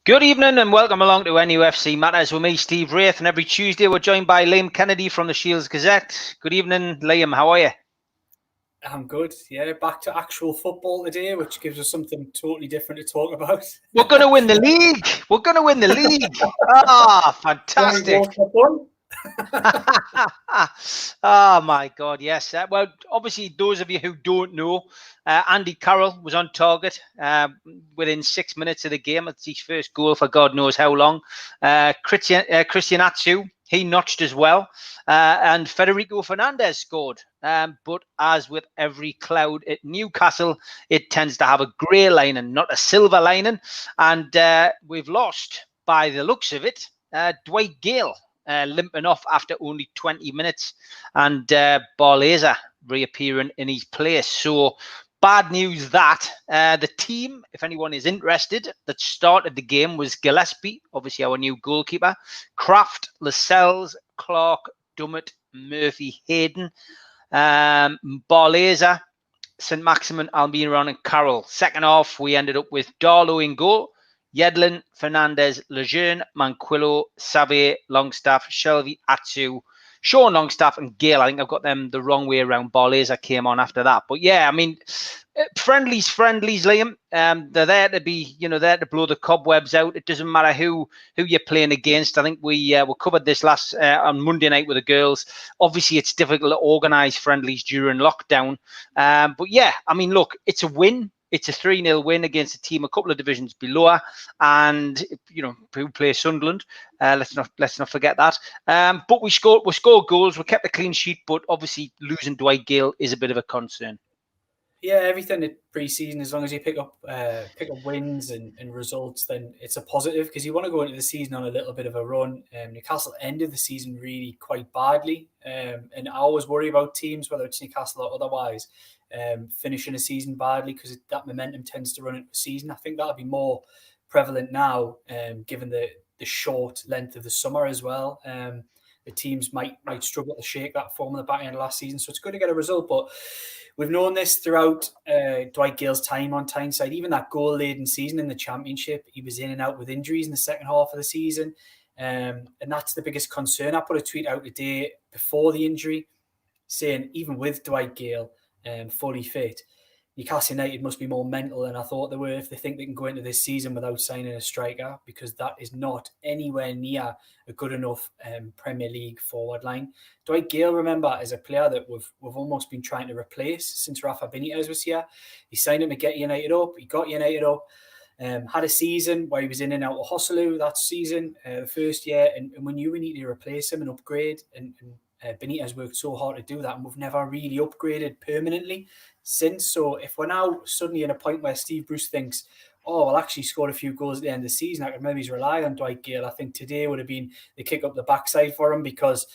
Good evening and welcome along to NUFC Matters with me, Steve Wraith, and every Tuesday we're joined by Liam Kennedy from the Shields Gazette. Good evening, Liam. How are you? I'm good. Yeah, back to actual football today, which gives us something totally different to talk about. We're going to win the league. We're going to win the league. Fantastic. Oh my God, yes. Well, obviously, those of you who don't know, Andy Carroll was on target within 6 minutes of the game. It's his first goal for God knows how long. Christian Atsu, he notched as well. And Federico Fernandez scored. But as with every cloud at Newcastle, it tends to have a grey lining, not a silver lining. And we've lost, by the looks of it, Dwight Gale. Limping off after only 20 minutes and Barleza reappearing in his place. So bad news that the team, if anyone is interested, that started the game was Gillespie, obviously our new goalkeeper, Kraft, Lascelles, Clark, Dummett, Murphy, Hayden, Barleza, St. Maximin, Almiron and Carroll. Second half, we ended up with Darlow in goal, Yedlin, Fernandez, Lejeune, Manquillo, Save, Longstaff, Shelby, Atsu, Sean Longstaff and Gale. I think I've got them the wrong way around. Barleza came on after that. But yeah, I mean, friendlies, Liam. They're there to be, there to blow the cobwebs out. It doesn't matter who you're playing against. I think we covered this last on Monday night with the girls. Obviously, it's difficult to organise friendlies during lockdown. But yeah, I mean, look, it's a win. It's a 3-0 win against a team a couple of divisions below, and who play Sunderland. Let's not forget that. But we scored goals. We kept a clean sheet, but obviously losing Dwight Gale is a bit of a concern. Yeah, everything at pre-season, as long as you pick up wins and results, then it's a positive because you want to go into the season on a little bit of a run. Newcastle ended the season really quite badly, and I always worry about teams, whether it's Newcastle or otherwise, finishing a season badly because that momentum tends to run into the season. I think that'll be more prevalent now, given the short length of the summer as well. The teams might struggle to shake that form in the back end of last season, so it's good to get a result, but we've known this throughout Dwight Gale's time on Tyneside. Even that goal-laden season in the Championship, he was in and out with injuries in the second half of the season. And that's the biggest concern. I put a tweet out today before the injury saying, even with Dwight Gale fully fit, Newcastle United must be more mental than I thought they were if they think they can go into this season without signing a striker, because that is not anywhere near a good enough Premier League forward line. Dwight Gale, remember, is a player that we've almost been trying to replace since Rafa Benitez was here. He signed him to get United up. He got United up. Had a season where he was in and out of Hosselu that season, the first year, and we knew we needed to replace him and upgrade, and Benitez worked so hard to do that, and we've never really upgraded permanently since. So if we're now suddenly in a point where Steve Bruce thinks, oh, I'll actually score a few goals at the end of the season, I could maybe rely on Dwight Gale, I think today would have been the kick up the backside for him, because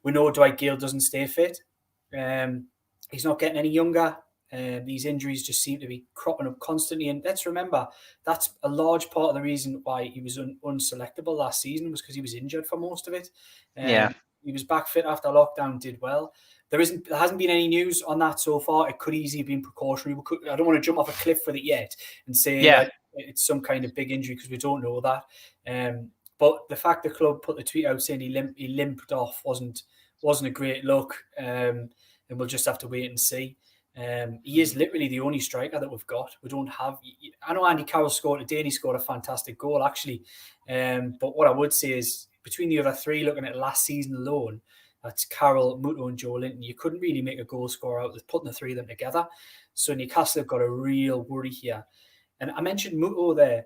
we know Dwight Gale doesn't stay fit. He's not getting any younger. These injuries just seem to be cropping up constantly. And let's remember, that's a large part of the reason why he was unselectable last season, was because he was injured for most of it. He was back fit after lockdown, did well. There hasn't been any news on that so far. It could easily have been precautionary. I don't want to jump off a cliff with it yet and say that it's some kind of big injury, because we don't know that. But the fact the club put the tweet out saying he limped off wasn't a great look, and we'll just have to wait and see. He is literally the only striker that we've got. We don't have. I know Andy Carroll scored today, and he scored a fantastic goal actually. But what I would say is, between the other three, looking at last season alone, that's Carroll, Muto and Joe Linton, you couldn't really make a goal scorer out of putting the three of them together. So Newcastle have got a real worry here. And I mentioned Muto there,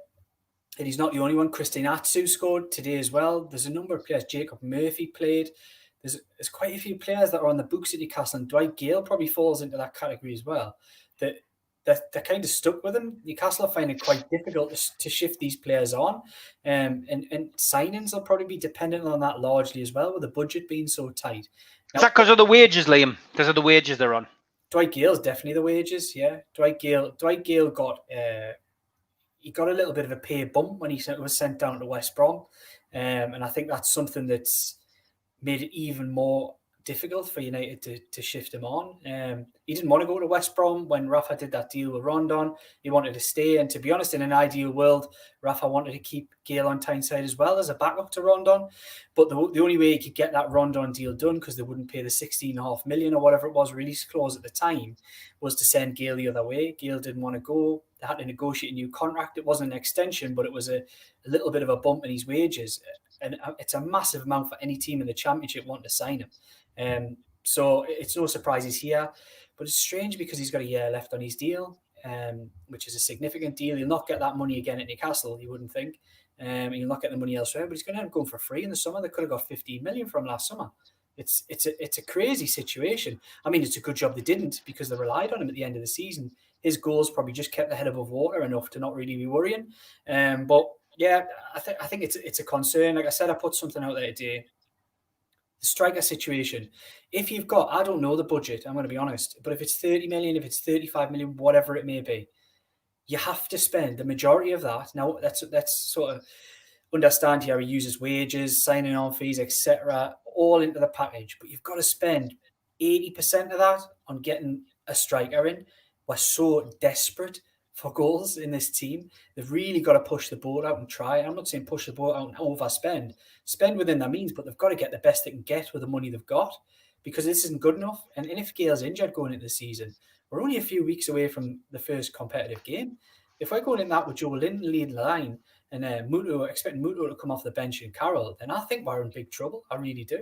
and he's not the only one. Christian Atsu scored today as well. There's a number of players. Jacob Murphy played. There's quite a few players that are on the books at Newcastle, and Dwight Gale probably falls into that category as well. They're kind of stuck with him. Newcastle are finding it quite difficult to shift these players on. And signings will probably be dependent on that largely as well, with the budget being so tight. Now, is that because of the wages, Liam? Because of the wages they're on? Dwight Gale's definitely the wages, yeah. Dwight Gale got he got a little bit of a pay bump when he was sent down to West Brom. And I think that's something that's made it even more difficult for United to shift him on. He didn't want to go to West Brom when Rafa did that deal with Rondon. He wanted to stay, and to be honest, in an ideal world, Rafa wanted to keep Gale on Tyneside as well as a backup to Rondon. But the only way he could get that Rondon deal done, because they wouldn't pay the 16.5 million or whatever it was release clause at the time, was to send Gale the other way. Gale didn't want to go. They had to negotiate a new contract. It wasn't an extension, but it was a little bit of a bump in his wages. And it's a massive amount for any team in the Championship wanting to sign him. So it's no surprise he's here, but it's strange because he's got a year left on his deal, which is a significant deal. He'll not get that money again at Newcastle, you wouldn't think. He'll not get the money elsewhere, but he's going to end up going for free in the summer. They could have got 15 million from last summer. It's a crazy situation. I mean, it's a good job they didn't, because they relied on him at the end of the season. His goals probably just kept the head above water enough to not really be worrying. But yeah, I think it's a concern. Like I said, I put something out there today. The striker situation. If you've got, I don't know the budget, I'm going to be honest, but if it's 30 million, if it's 35 million, whatever it may be, you have to spend the majority of that. Now, that's sort of understand here. He uses wages, signing on fees, etc., all into the package. But you've got to spend 80% of that on getting a striker in. We're so desperate for goals in this team. They've really got to push the boat out and try. I'm not saying push the boat out and overspend. Spend within their means, but they've got to get the best they can get with the money they've got, because this isn't good enough. And if Gale's injured going into the season, we're only a few weeks away from the first competitive game. If we're going in that with Joe Linton leading the line and expecting Muto to come off the bench and Carroll, then I think we're in big trouble. I really do.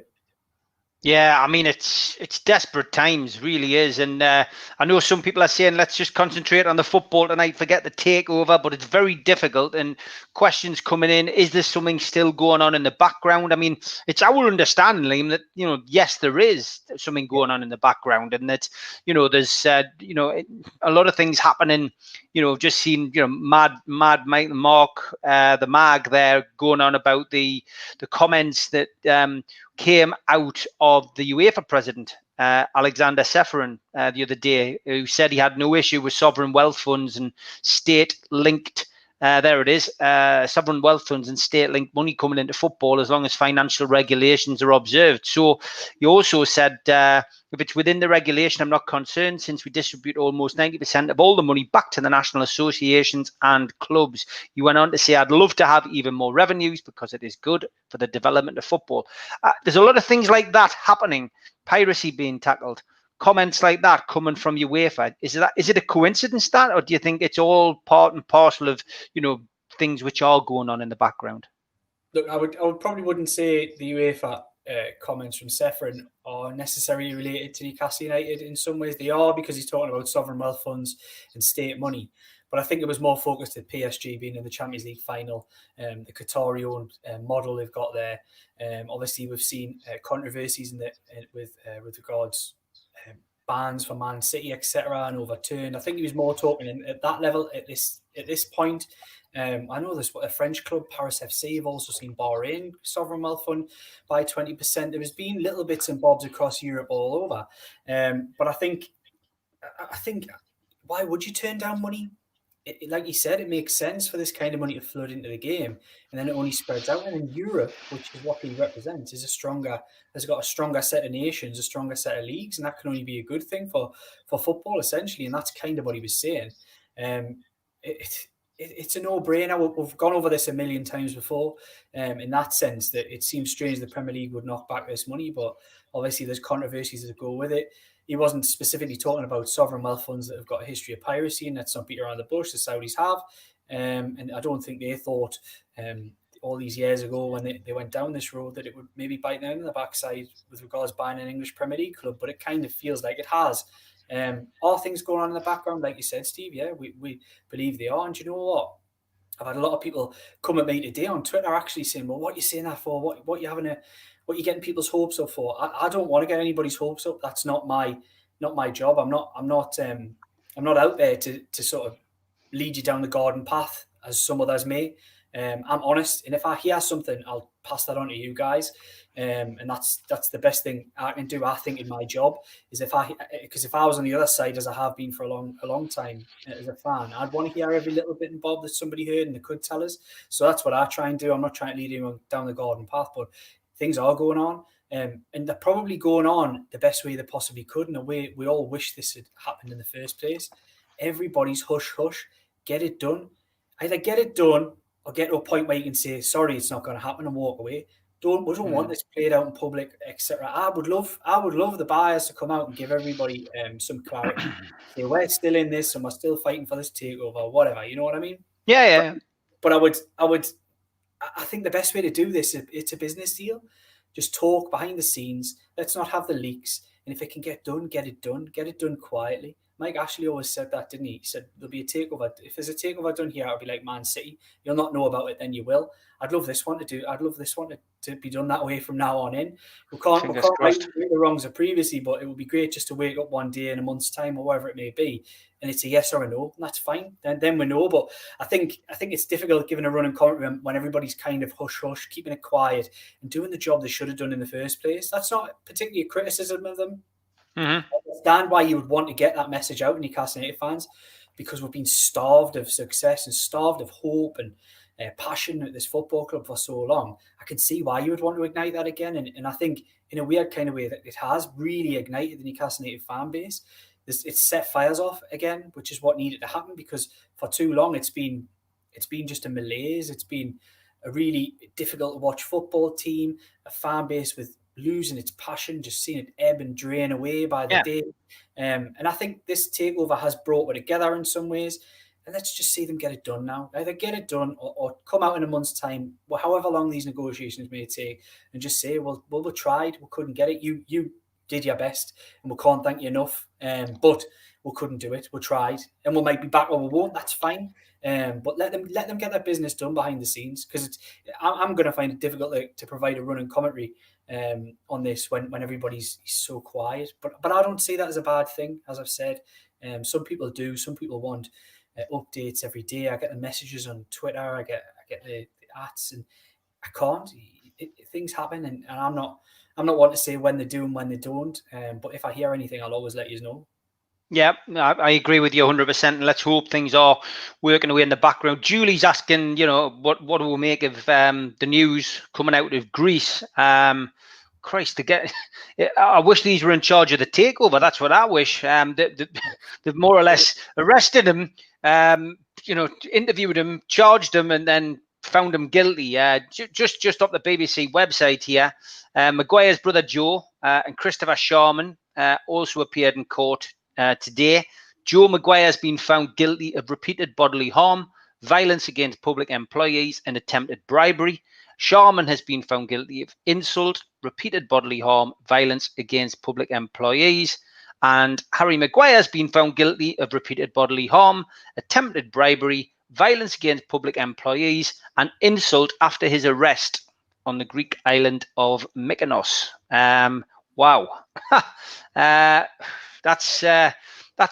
Yeah, I mean, it's desperate times, really is. And I know some people are saying, let's just concentrate on the football tonight, forget the takeover, but it's very difficult. And questions coming in, is there something still going on in the background? I mean, it's our understanding, Liam, that, yes, there is something going on in the background, and that, there's, a lot of things happening. Just seen, Mad Michael Mark, the mag there, going on about the comments that came out of the UEFA president, Alexander Seferin, the other day, who said he had no issue with sovereign wealth funds and state-linked, sovereign wealth funds and state-linked money coming into football as long as financial regulations are observed. So he also said, if it's within the regulation, I'm not concerned, since we distribute almost 90% of all the money back to the national associations and clubs. He went on to say, I'd love to have even more revenues because it is good for the development of football. There's a lot of things like that happening, piracy being tackled, comments like that coming from UEFA. Is it a coincidence, that, or do you think it's all part and parcel of, things which are going on in the background? Look, I would probably wouldn't say the UEFA comments from Seferin are necessarily related to Newcastle United. In some ways they are, because he's talking about sovereign wealth funds and state money. But I think it was more focused at PSG being in the Champions League final, the Qatari-owned model they've got there. Obviously, we've seen controversies with regards bans for Man City, etc., and overturned. I think he was more talking at that level at this point. I know there's a French club, Paris FC, have also seen Bahrain sovereign wealth fund by 20%. There has been little bits and bobs across Europe all over. But I think, why would you turn down money? Like you said, it makes sense for this kind of money to flood into the game, and then it only spreads out. And in Europe, which is what he represents, has got a stronger set of nations, a stronger set of leagues, and that can only be a good thing for football, essentially. And that's kind of what he was saying. It's a no-brainer. We've gone over this a million times before, in that sense, that it seems strange the Premier League would knock back this money, but obviously there's controversies that go with it. He wasn't specifically talking about sovereign wealth funds that have got a history of piracy, and that's not beat around the bush. The Saudis have. And I don't think they thought all these years ago when they went down this road that it would maybe bite them in the backside with regards to buying an English Premier League club, but it kind of feels like it has. Are things going on in the background, like you said, Steve? Yeah, we believe they are. And you know what? I've had a lot of people come at me today on Twitter actually saying, well, what are you saying that for? What are you getting people's hopes up for? I don't want to get anybody's hopes up. That's not my job. I'm not out there to sort of lead you down the garden path as some others may. I'm honest, and if I hear something, I'll pass that on to you guys. And that's the best thing I can do, I think, in my job, is because if I was on the other side, as I have been for a long time as a fan, I'd want to hear every little bit and bob that somebody heard and they could tell us. So that's what I try and do. I'm not trying to lead anyone down the garden path, but things are going on. And they're probably going on the best way they possibly could. And we all wish this had happened in the first place. Everybody's hush, hush, get it done. Either get it done or get to a point where you can say, sorry, it's not going to happen and walk away. We don't want this played out in public, etc. I would love the buyers to come out and give everybody some clarity. Say, we're still in this and we're still fighting for this takeover, whatever. You know what I mean? Yeah. But I think the best way to do this, it's a business deal. Just talk behind the scenes. Let's not have the leaks. And if it can get done, get it done. Get it done quietly. Mike Ashley always said that, didn't he? He said there'll be a takeover. If there's a takeover done here, it'll be like Man City. You'll not know about it, then you will. I'd love this one to be done that way from now on in. We can't right the wrongs of previously, but it would be great just to wake up one day in a month's time or whatever it may be, and it's a yes or a no, and that's fine. Then we know. But I think it's difficult giving a running commentary when everybody's kind of hush hush, keeping it quiet, and doing the job they should have done in the first place. That's not particularly a criticism of them. I understand why you would want to get that message out, Newcastle United fans, because we've been starved of success and starved of hope and passion at this football club for so long. I can see why you would want to ignite that again, and I think in a weird kind of way that it has really ignited the Newcastle United fan base. It's set fires off again, which is what needed to happen, because for too long it's been just a malaise. It's been a really difficult to watch football team, a fan base with losing its passion, just seeing it ebb and drain away by the day. And I think this takeover has brought it together in some ways. And let's just see them get it done now. Either get it done or come out in a month's time, however long these negotiations may take, and just say, well, we tried, we couldn't get it. You did your best, and we can't thank you enough. But we couldn't do it. We tried, and we might be back or we won't. That's fine. But let them get their business done behind the scenes, because I'm going to find it difficult to provide a running commentary on this when everybody's so quiet. But I don't see that as a bad thing, as I've said. Some people do. Some people want updates every day. I get the messages on Twitter. I get the ads, and I can't. Things happen, and I'm not one to say when they do and when they don't. But if I hear anything, I'll always let you know. Yeah, I agree with you 100%. And let's hope things are working away in the background. Julie's asking, what do we make of the news coming out of Greece? Christ, I wish these were in charge of the takeover. That's what I wish. They've more or less arrested him, interviewed him, charged him, and then found him guilty. Just off the BBC website here, Maguire's brother Joe and Christopher Sharman also appeared in court today. Joe Maguire has been found guilty of repeated bodily harm, violence against public employees, and attempted bribery. Sharman has been found guilty of insult, repeated bodily harm, violence against public employees. And Harry Maguire has been found guilty of repeated bodily harm, attempted bribery, violence against public employees, and insult after his arrest on the Greek island of Mykonos. Wow. That's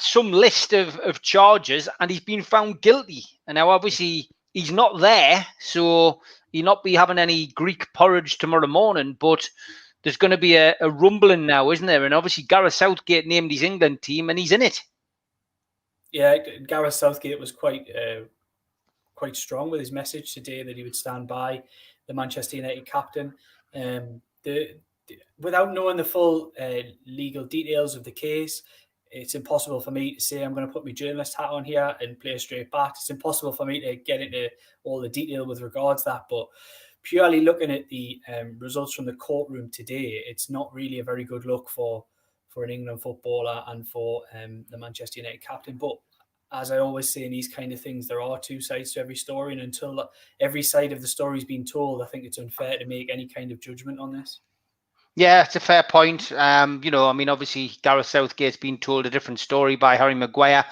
some list of charges, and he's been found guilty. And now, obviously, he's not there, so he'll not be having any Greek porridge tomorrow morning. But there's going to be a rumbling now, isn't there? And obviously, Gareth Southgate named his England team, and he's in it. Yeah, Gareth Southgate was quite strong with his message today that he would stand by the Manchester United captain. Without knowing the full legal details of the case, it's impossible for me to say I'm going to put my journalist hat on here and play a straight bat. It's impossible for me to get into all the detail with regards to that. But purely looking at the results from the courtroom today, it's not really a very good look for an England footballer and for the Manchester United captain. But as I always say in these kind of things, there are two sides to every story. And until every side of the story is being told, I think it's unfair to make any kind of judgment on this. Yeah, it's a fair point. Obviously Gareth Southgate's been told a different story by Harry Maguire.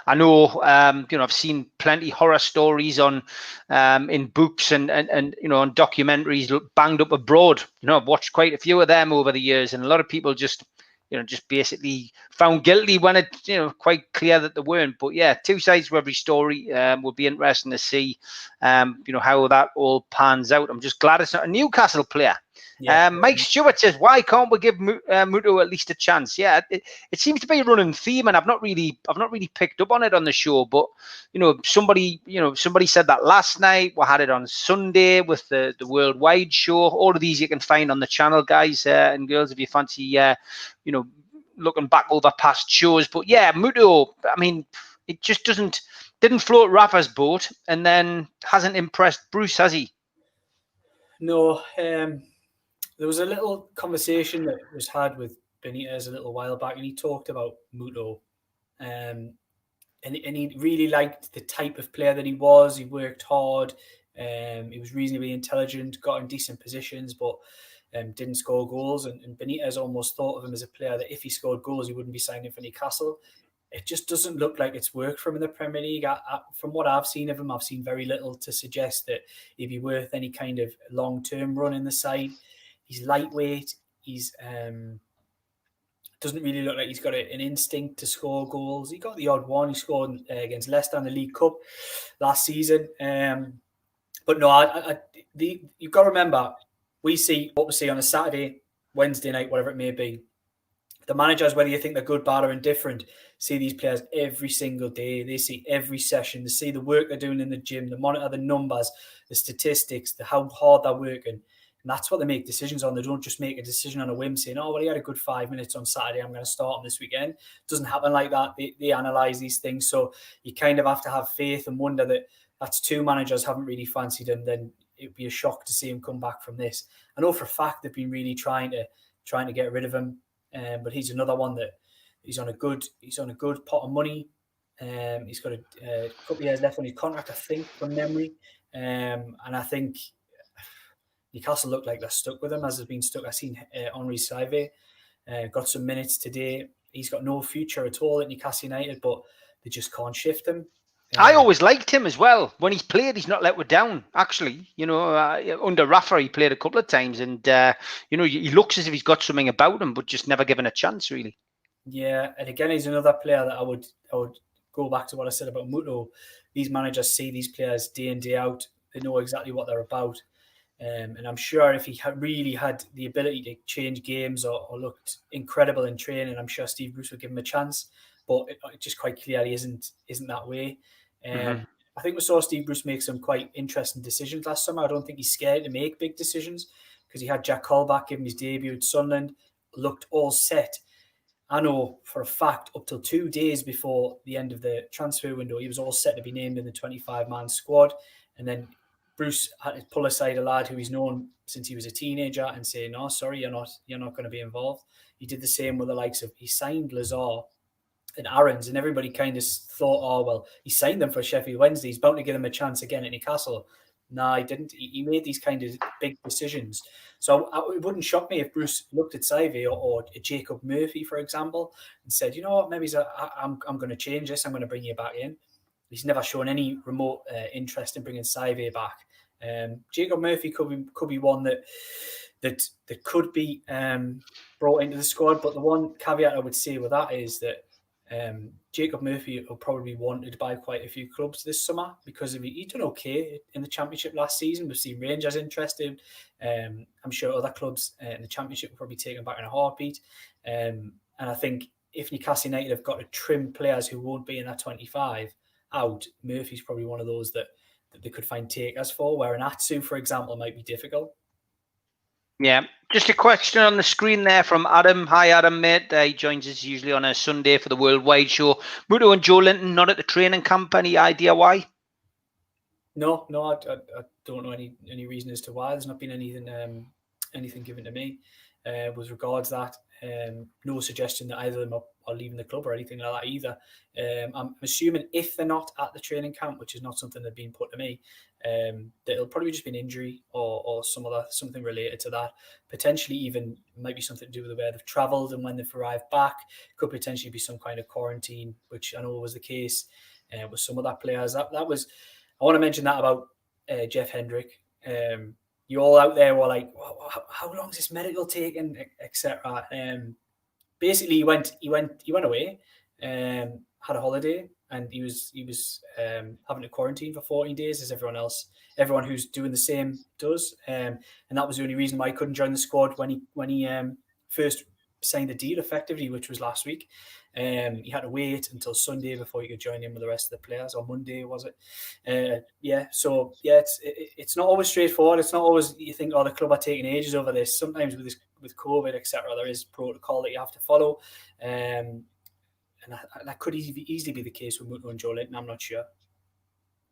I know, I've seen plenty horror stories on in books and on documentaries banged up abroad. I've watched quite a few of them over the years, and a lot of people just basically found guilty when it's quite clear that they weren't. But yeah, two sides to every story. Would be interesting to see how that all pans out. I'm just glad it's not a Newcastle player. Yeah. Mike Stewart says, why can't we give Muto at least a chance? Yeah, it seems to be a running theme, and I've not really picked up on it on the show. But somebody said that last night. We had it on Sunday with the worldwide show. All of these you can find on the channel, guys and girls, if you fancy, looking back over past shows. But yeah, Muto, I mean, it just didn't float Rafa's boat, and then hasn't impressed Bruce, has he? No. There was a little conversation that was had with Benitez a little while back, and he talked about Muto, and he really liked the type of player that he was. He worked hard, he was reasonably intelligent, got in decent positions, but didn't score goals. And Benitez almost thought of him as a player that if he scored goals, he wouldn't be signing for Newcastle. It just doesn't look like it's worked for him in the Premier League. From what I've seen of him, I've seen very little to suggest that he'd be worth any kind of long-term run in the side. He's lightweight. He's doesn't really look like he's got an instinct to score goals. He got the odd one. He scored against Leicester in the League Cup last season. But no, you've got to remember, we see what we see on a Saturday, Wednesday night, whatever it may be. The managers, whether you think they're good, bad, or indifferent, see these players every single day. They see every session. They see the work they're doing in the gym. They monitor the numbers, the statistics, how hard they're working. And that's what they make decisions on. They don't just make a decision on a whim saying, oh, well, he had a good 5 minutes on Saturday, I'm going to start him this weekend. It doesn't happen like that. They analyse these things. So you kind of have to have faith and wonder that that's two managers haven't really fancied him. Then it'd be a shock to see him come back from this. I know for a fact they've been really trying to get rid of him. But he's another one that he's on a good pot of money. He's got a couple of years left on his contract, I think, from memory. And I think Newcastle look like they're stuck with him, as has been stuck. I've seen Henri Saivet got some minutes today. He's got no future at all at Newcastle United, but they just can't shift him. I always liked him as well. When he's played, he's not let us down, actually. Under Rafa, he played a couple of times, and, he looks as if he's got something about him, but just never given a chance, really. Yeah, and again, he's another player that I would go back to what I said about Muto. These managers see these players day in, day out. They know exactly what they're about. And I'm sure if he had really had the ability to change games or looked incredible in training, I'm sure Steve Bruce would give him a chance. But it just quite clearly isn't that way. I think we saw Steve Bruce make some quite interesting decisions last summer. I don't think he's scared to make big decisions because he had Jack Colback giving his debut at Sunderland, looked all set. I know for a fact up till 2 days before the end of the transfer window, he was all set to be named in the 25-man squad. And then Bruce had to pull aside a lad who he's known since he was a teenager and say, no, sorry, you're not going to be involved. He did the same with the likes of, he signed Lazar and Aarons, and everybody kind of thought, oh, well, he signed them for Sheffield Wednesday. He's bound to give them a chance again at Newcastle. No, he didn't. He made these kind of big decisions. So it wouldn't shock me if Bruce looked at Saivet or Jacob Murphy, for example, and said, you know what, maybe I'm going to change this. I'm going to bring you back in. He's never shown any remote interest in bringing Saivet back. Jacob Murphy could be one that could be brought into the squad. But the one caveat I would say with that is that Jacob Murphy will probably be wanted by quite a few clubs this summer because he done okay in the Championship last season. We've seen Rangers interested. I'm sure other clubs in the Championship will probably take him back in a heartbeat. And I think if Newcastle United have got to trim players who won't be in that 25 out, Murphy's probably one of those that they could find takers for, where an Atsu, for example, might be difficult. Yeah, just a question on the screen there from Adam. Hi, Adam, mate. He joins us usually on a Sunday for the Worldwide Show. Muto and Joe Linton not at the training camp. Any idea why? No, I don't know any reason as to why. There's not been anything given to me with regards to that. No suggestion that either of them are leaving the club or anything like that either. I'm assuming if they're not at the training camp, which is not something that's been put to me, that it'll probably just be an injury or something related to that. Potentially even might be something to do with where they've travelled and when they've arrived back. Could potentially be some kind of quarantine, which I know was the case with some of that players. That was. I want to mention that about Jeff Hendrick. You all out there were like, how long is this medical taking, etc. Basically, he went away, had a holiday, and he was having to quarantine for 14 days as everyone who's doing the same does. And that was the only reason why he couldn't join the squad when he first signed the deal effectively, which was last week. He had to wait until Sunday before he could join in with the rest of the players, or Monday, was it? It's not always straightforward. It's not always you think, the club are taking ages over this. Sometimes with COVID, etc., there is protocol that you have to follow. And that could easily be the case with Muto and Joe Linton. I'm not sure.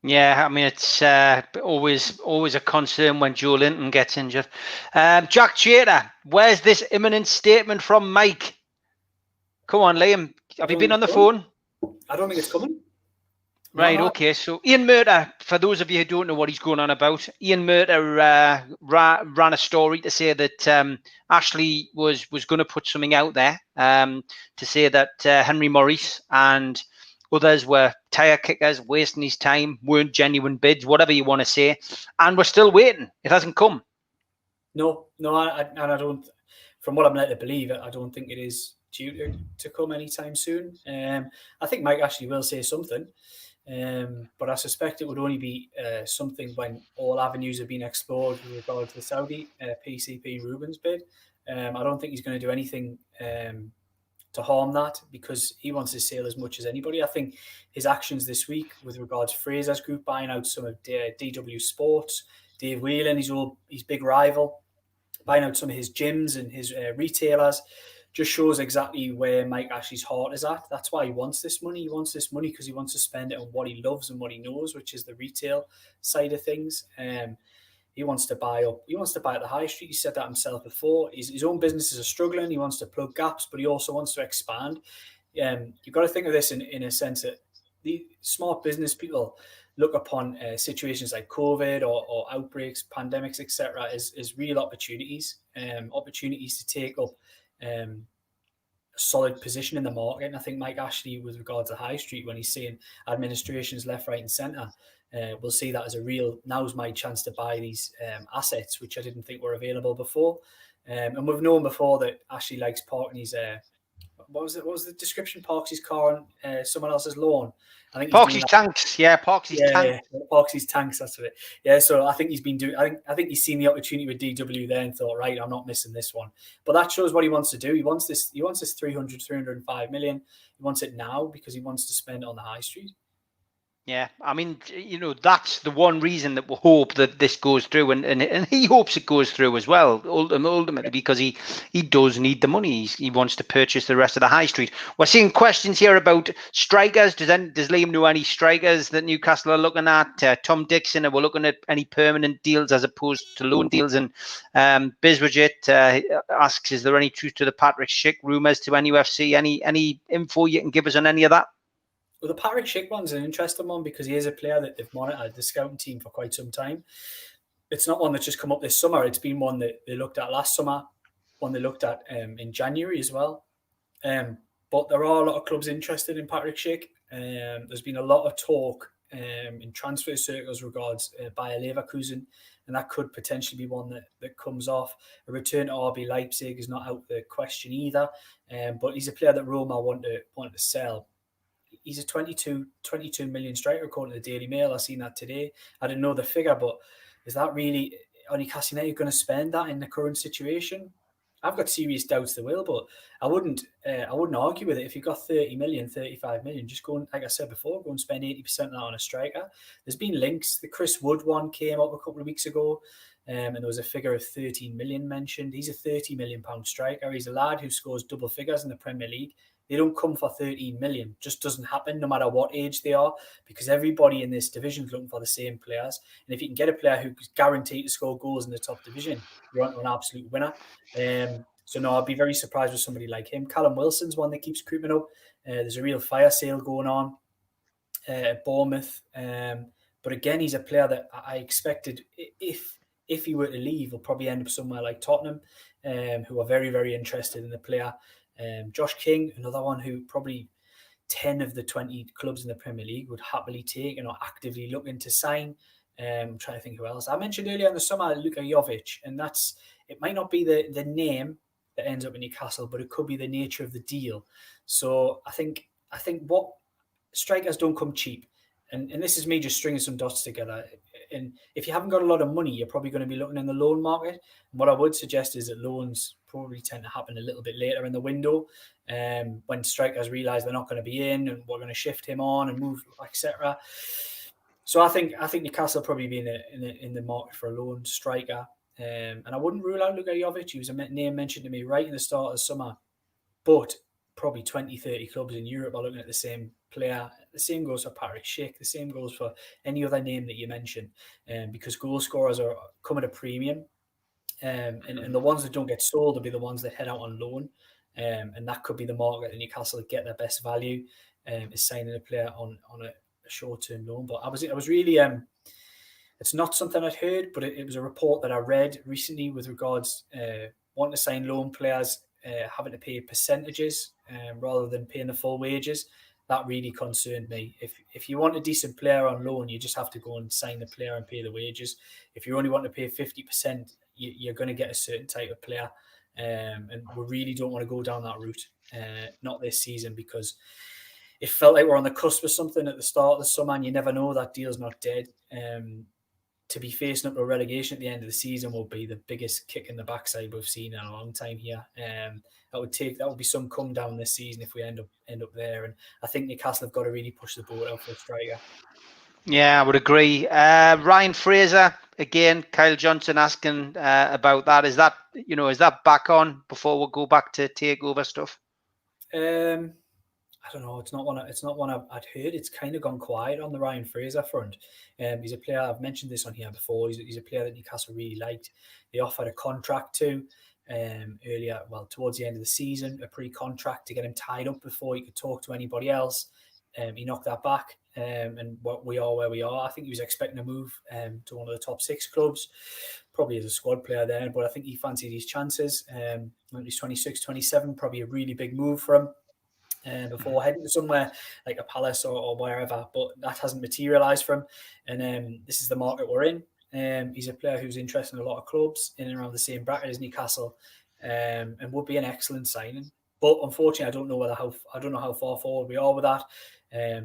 Yeah, I mean, it's always a concern when Joe Linton gets injured. Jack Chater, where's this imminent statement from Mike? Come on, Liam. Have you been on the phone? I don't think it's coming. Right, okay. So Ian Murter, for those of you who don't know what he's going on about, Ian Murter ran a story to say that Ashley was going to put something out there to say that Henry Maurice and others were tire kickers, wasting his time, weren't genuine bids, whatever you want to say, and we're still waiting. It hasn't come. No, I don't. From what I'm led to believe, I don't think it is due to come anytime soon. I think Mike Ashley will say something, but I suspect it would only be something when all avenues have been explored with regard to the Saudi PCP Rubens bid. I don't think he's going to do anything to harm that, because he wants to sale as much as anybody. I think his actions this week with regards to Fraser's Group buying out some of DW Sports, Dave Whelan, his big rival, buying out some of his gyms and his retailers, just shows exactly where Mike Ashley's heart is at. That's why he wants this money. He wants this money because he wants to spend it on what he loves and what he knows, which is the retail side of things. He wants to buy up. He wants to buy at the high street. He said that himself before. His own businesses are struggling. He wants to plug gaps, but he also wants to expand. You've got to think of this in a sense that the smart business people look upon situations like COVID or outbreaks, pandemics, etc., as real opportunities, opportunities to take up a solid position in the market. And I think Mike Ashley, with regards to high street, when he's seeing administrations left, right, and centre, we'll see that as a real, now's my chance to buy these assets, which I didn't think were available before. And we've known before that Ashley likes parking his, what was the description? Parks his car on someone else's lawn. I think parks his tanks. Yeah, parks his tanks. Yeah, parks his tanks, that's it. Yeah, so I think he's been doing, I think he's seen the opportunity with DW there and thought, right, I'm not missing this one. But that shows what he wants to do. He wants this 305 million. He wants it now because he wants to spend it on the high street. Yeah, I mean, that's the one reason that we hope that this goes through, and he hopes it goes through as well, ultimately, because he does need the money. He wants to purchase the rest of the high street. We're seeing questions here about strikers. Does Liam know any strikers that Newcastle are looking at? Tom Dixon, are we looking at any permanent deals as opposed to loan deals? And Bizwajit asks, is there any truth to the Patrick Schick rumours to NUFC? Any info you can give us on any of that? Well, the Patrick Schick one's an interesting one because he is a player that they've monitored the scouting team for quite some time. It's not one that's just come up this summer. It's been one that they looked at last summer, one they looked at in January as well. But there are a lot of clubs interested in Patrick Schick. There's been a lot of talk in transfer circles regards Bayer Leverkusen, and that could potentially be one that comes off. A return to RB Leipzig is not out of the question either. But he's a player that Roma want to sell. He's a 22 million striker, according to the Daily Mail. I've seen that today. I didn't know the figure, but is that really, are Newcastle United going to spend that in the current situation? I've got serious doubts they will, but I wouldn't argue with it. If you've got 30 million, 35 million, just go and, like I said before, go and spend 80% of that on a striker. There's been links. The Chris Wood one came up a couple of weeks ago, and there was a figure of 13 million mentioned. He's a 30 million pound striker. He's a lad who scores double figures in the Premier League. They don't come for 13 million. Just doesn't happen, no matter what age they are, because everybody in this division is looking for the same players. And if you can get a player who's guaranteed to score goals in the top division, you're on to an absolute winner. So no, I'd be very surprised with somebody like him. Callum Wilson's one that keeps creeping up. There's a real fire sale going on at Bournemouth. But again, he's a player that I expected, if he were to leave, will probably end up somewhere like Tottenham, who are very, very interested in the player. Josh King, another one who probably 10 of the 20 clubs in the Premier League would happily take and are actively looking to sign. I'm trying to think who else. I mentioned earlier in the summer, Luka Jovic, and it might not be the name that ends up in Newcastle, but it could be the nature of the deal. So I think what strikers don't come cheap. And this is me just stringing some dots together. And if you haven't got a lot of money, you're probably going to be looking in the loan market. And what I would suggest is that loans probably tend to happen a little bit later in the window, when strikers realise they're not going to be in and we're going to shift him on and move, etc. So I think Newcastle will probably be in the market for a loan striker. And I wouldn't rule out Luka Jovic. He was a name mentioned to me right in the start of the summer. But probably 20, 30 clubs in Europe are looking at the same player. The same goes for Patrick Schick. The same goes for any other name that you mention, because goal scorers are come at a premium. And the ones that don't get sold will be the ones that head out on loan. And that could be the market that Newcastle get their best value, is signing a player on a short-term loan. But I was really... it's not something I'd heard, but it was a report that I read recently with regards wanting to sign loan players, having to pay percentages rather than paying the full wages. That really concerned me. If you want a decent player on loan, you just have to go and sign the player and pay the wages. If you only want to pay 50%, you're going to get a certain type of player. And we really don't want to go down that route, not this season, because it felt like we're on the cusp of something at the start of the summer, and you never know, that deal's not dead. To be facing up to relegation at the end of the season will be the biggest kick in the backside we've seen in a long time here. That would be some come down this season if we end up there. And I think Newcastle have got to really push the boat out for a striker. Yeah, I would agree. Ryan Fraser again. Kyle Johnson asking about that. Is that back on before we go back to takeover stuff? I don't know. It's not one I'd heard. It's kind of gone quiet on the Ryan Fraser front. He's a player, I've mentioned this on here before. He's a player that Newcastle really liked. They offered a contract to earlier, towards the end of the season, a pre-contract to get him tied up before he could talk to anybody else. He knocked that back, and we are where we are. I think he was expecting a move to one of the top 6 clubs, probably as a squad player there, but I think he fancied his chances. When he's 26, 27, probably a really big move for him. Before heading to somewhere like a Palace or wherever, but that hasn't materialised for him. And this is the market we're in. He's a player who's interested in a lot of clubs in and around the same bracket as Newcastle, and would be an excellent signing. But unfortunately, I don't know how far forward we are with that.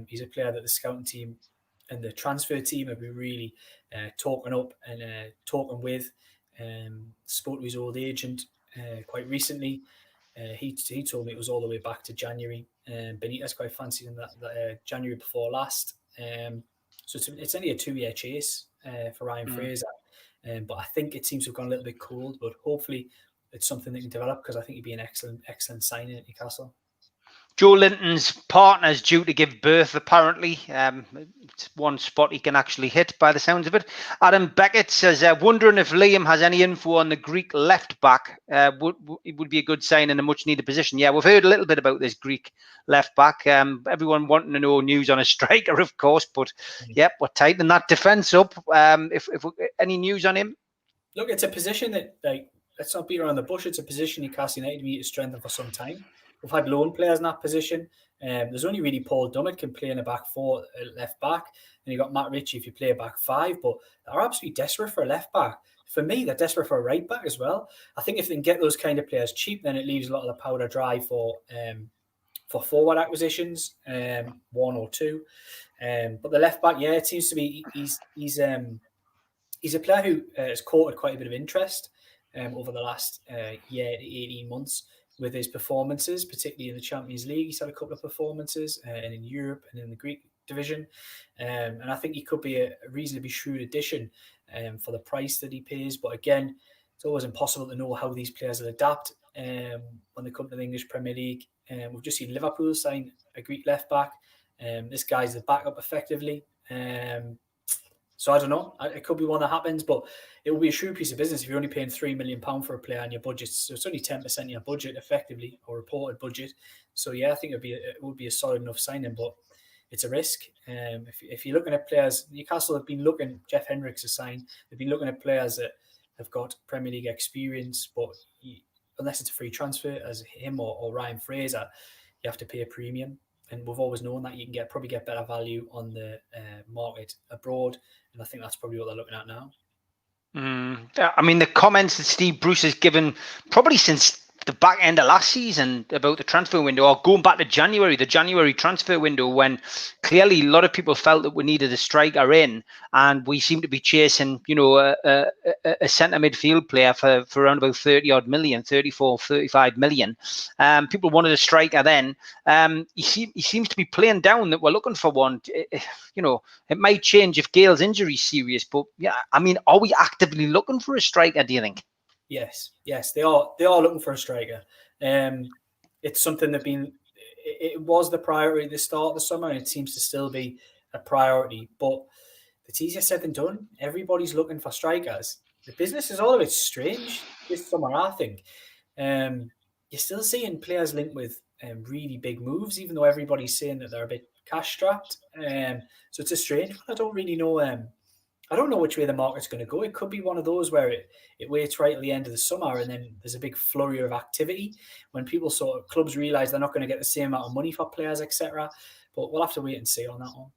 He's a player that the scouting team and the transfer team have been really talking up and talking with. Spoke to his old agent quite recently. He told me it was all the way back to January. Benitez quite fancied him that January before last. So it's only a 2-year chase for Ryan Fraser. But I think it seems to have gone a little bit cold. But hopefully it's something that can develop, because I think he'd be an excellent signing at Newcastle. Joe Linton's partner is due to give birth, apparently. It's one spot he can actually hit by the sounds of it. Adam Beckett says, wondering if Liam has any info on the Greek left back. It would be a good sign in a much needed position. Yeah, we've heard a little bit about this Greek left back. Everyone wanting to know news on a striker, of course. But yep, we're tightening that defence up. If any news on him? Look, it's a position that, let's not beat around the bush. It's a position Newcastle United need to strengthen for some time. We've had loan players in that position. There's only really Paul Dummett can play in a back 4 left back. And you've got Matt Ritchie if you play a back 5. But they're absolutely desperate for a left back. For me, they're desperate for a right back as well. I think if they can get those kind of players cheap, then it leaves a lot of the powder dry for forward acquisitions, 1 or 2. But the left back, it seems to be he's a player who has courted quite a bit of interest over the last year to 18 months. With his performances, particularly in the Champions League. He's had a couple of performances and in Europe and in the Greek division. And I think he could be a reasonably shrewd addition for the price that he pays. But again, it's always impossible to know how these players will adapt when they come to the English Premier League. We've just seen Liverpool sign a Greek left back. This guy's the backup effectively. So I don't know. It could be one that happens, but it will be a shrewd piece of business if you're only paying £3 million for a player on your budget. So it's only 10% of your budget, effectively, or reported budget. So yeah, I think it would be a solid enough signing, but it's a risk. If you're looking at players, Newcastle have been looking. Jeff Hendricks has signed. They've been looking at players that have got Premier League experience, but unless it's a free transfer, as him or Ryan Fraser, you have to pay a premium. And we've always known that you can probably get better value on the market abroad. And I think that's probably what they're looking at now. I mean, the comments that Steve Bruce has given probably since the back end of last season about the transfer window, or going back to the January transfer window, when clearly a lot of people felt that we needed a striker in, and we seemed to be chasing, a centre midfield player for around about 30 odd million, 34, 35 million. People wanted a striker then. He seems to be playing down that we're looking for one. It might change if Gale's injury is serious, but yeah, I mean, are we actively looking for a striker, do you think? Yes, they are looking for a striker. It's something it was the priority at the start of the summer, and it seems to still be a priority, but it's easier said than done. Everybody's looking for strikers. The business is all a bit strange this summer, I think. You're still seeing players linked with really big moves, even though everybody's saying that they're a bit cash strapped. So it's a strange one. I don't really know. I don't know which way the market's going to go. It could be one of those where it waits right at the end of the summer, and then there's a big flurry of activity when clubs realise they're not going to get the same amount of money for players, etc. But we'll have to wait and see on that one.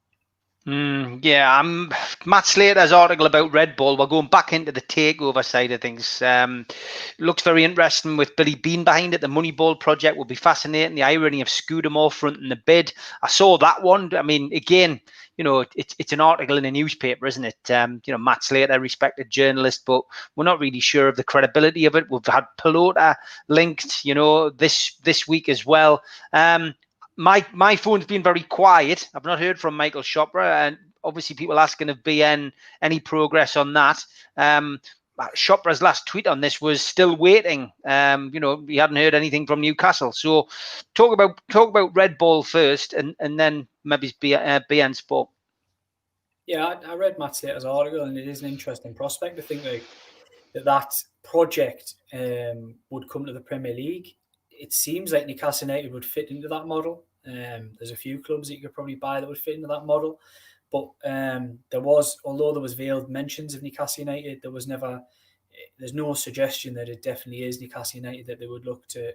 Matt Slater's article about Red Bull, we're going back into the takeover side of things. Looks very interesting with Billy Bean behind it. The Moneyball project will be fascinating. The irony of Scudamore fronting the bid. I saw that one. I mean, again, it's an article in a newspaper, isn't it? Matt Slater, respected journalist, but we're not really sure of the credibility of it. We've had Pelota linked, this week as well. My phone's been very quiet. I've not heard from Michael Chopra, and obviously people asking if BN any progress on that. Chopra's last tweet on this was still waiting. We hadn't heard anything from Newcastle. So talk about Red Bull first, and then maybe BN Sport. Yeah, I read Matt Slater's article, and it is an interesting prospect. I think that project would come to the Premier League. It seems like Newcastle United would fit into that model. There's a few clubs that you could probably buy that would fit into that model. But although there was veiled mentions of Newcastle United, there's no suggestion that it definitely is Newcastle United that they would look to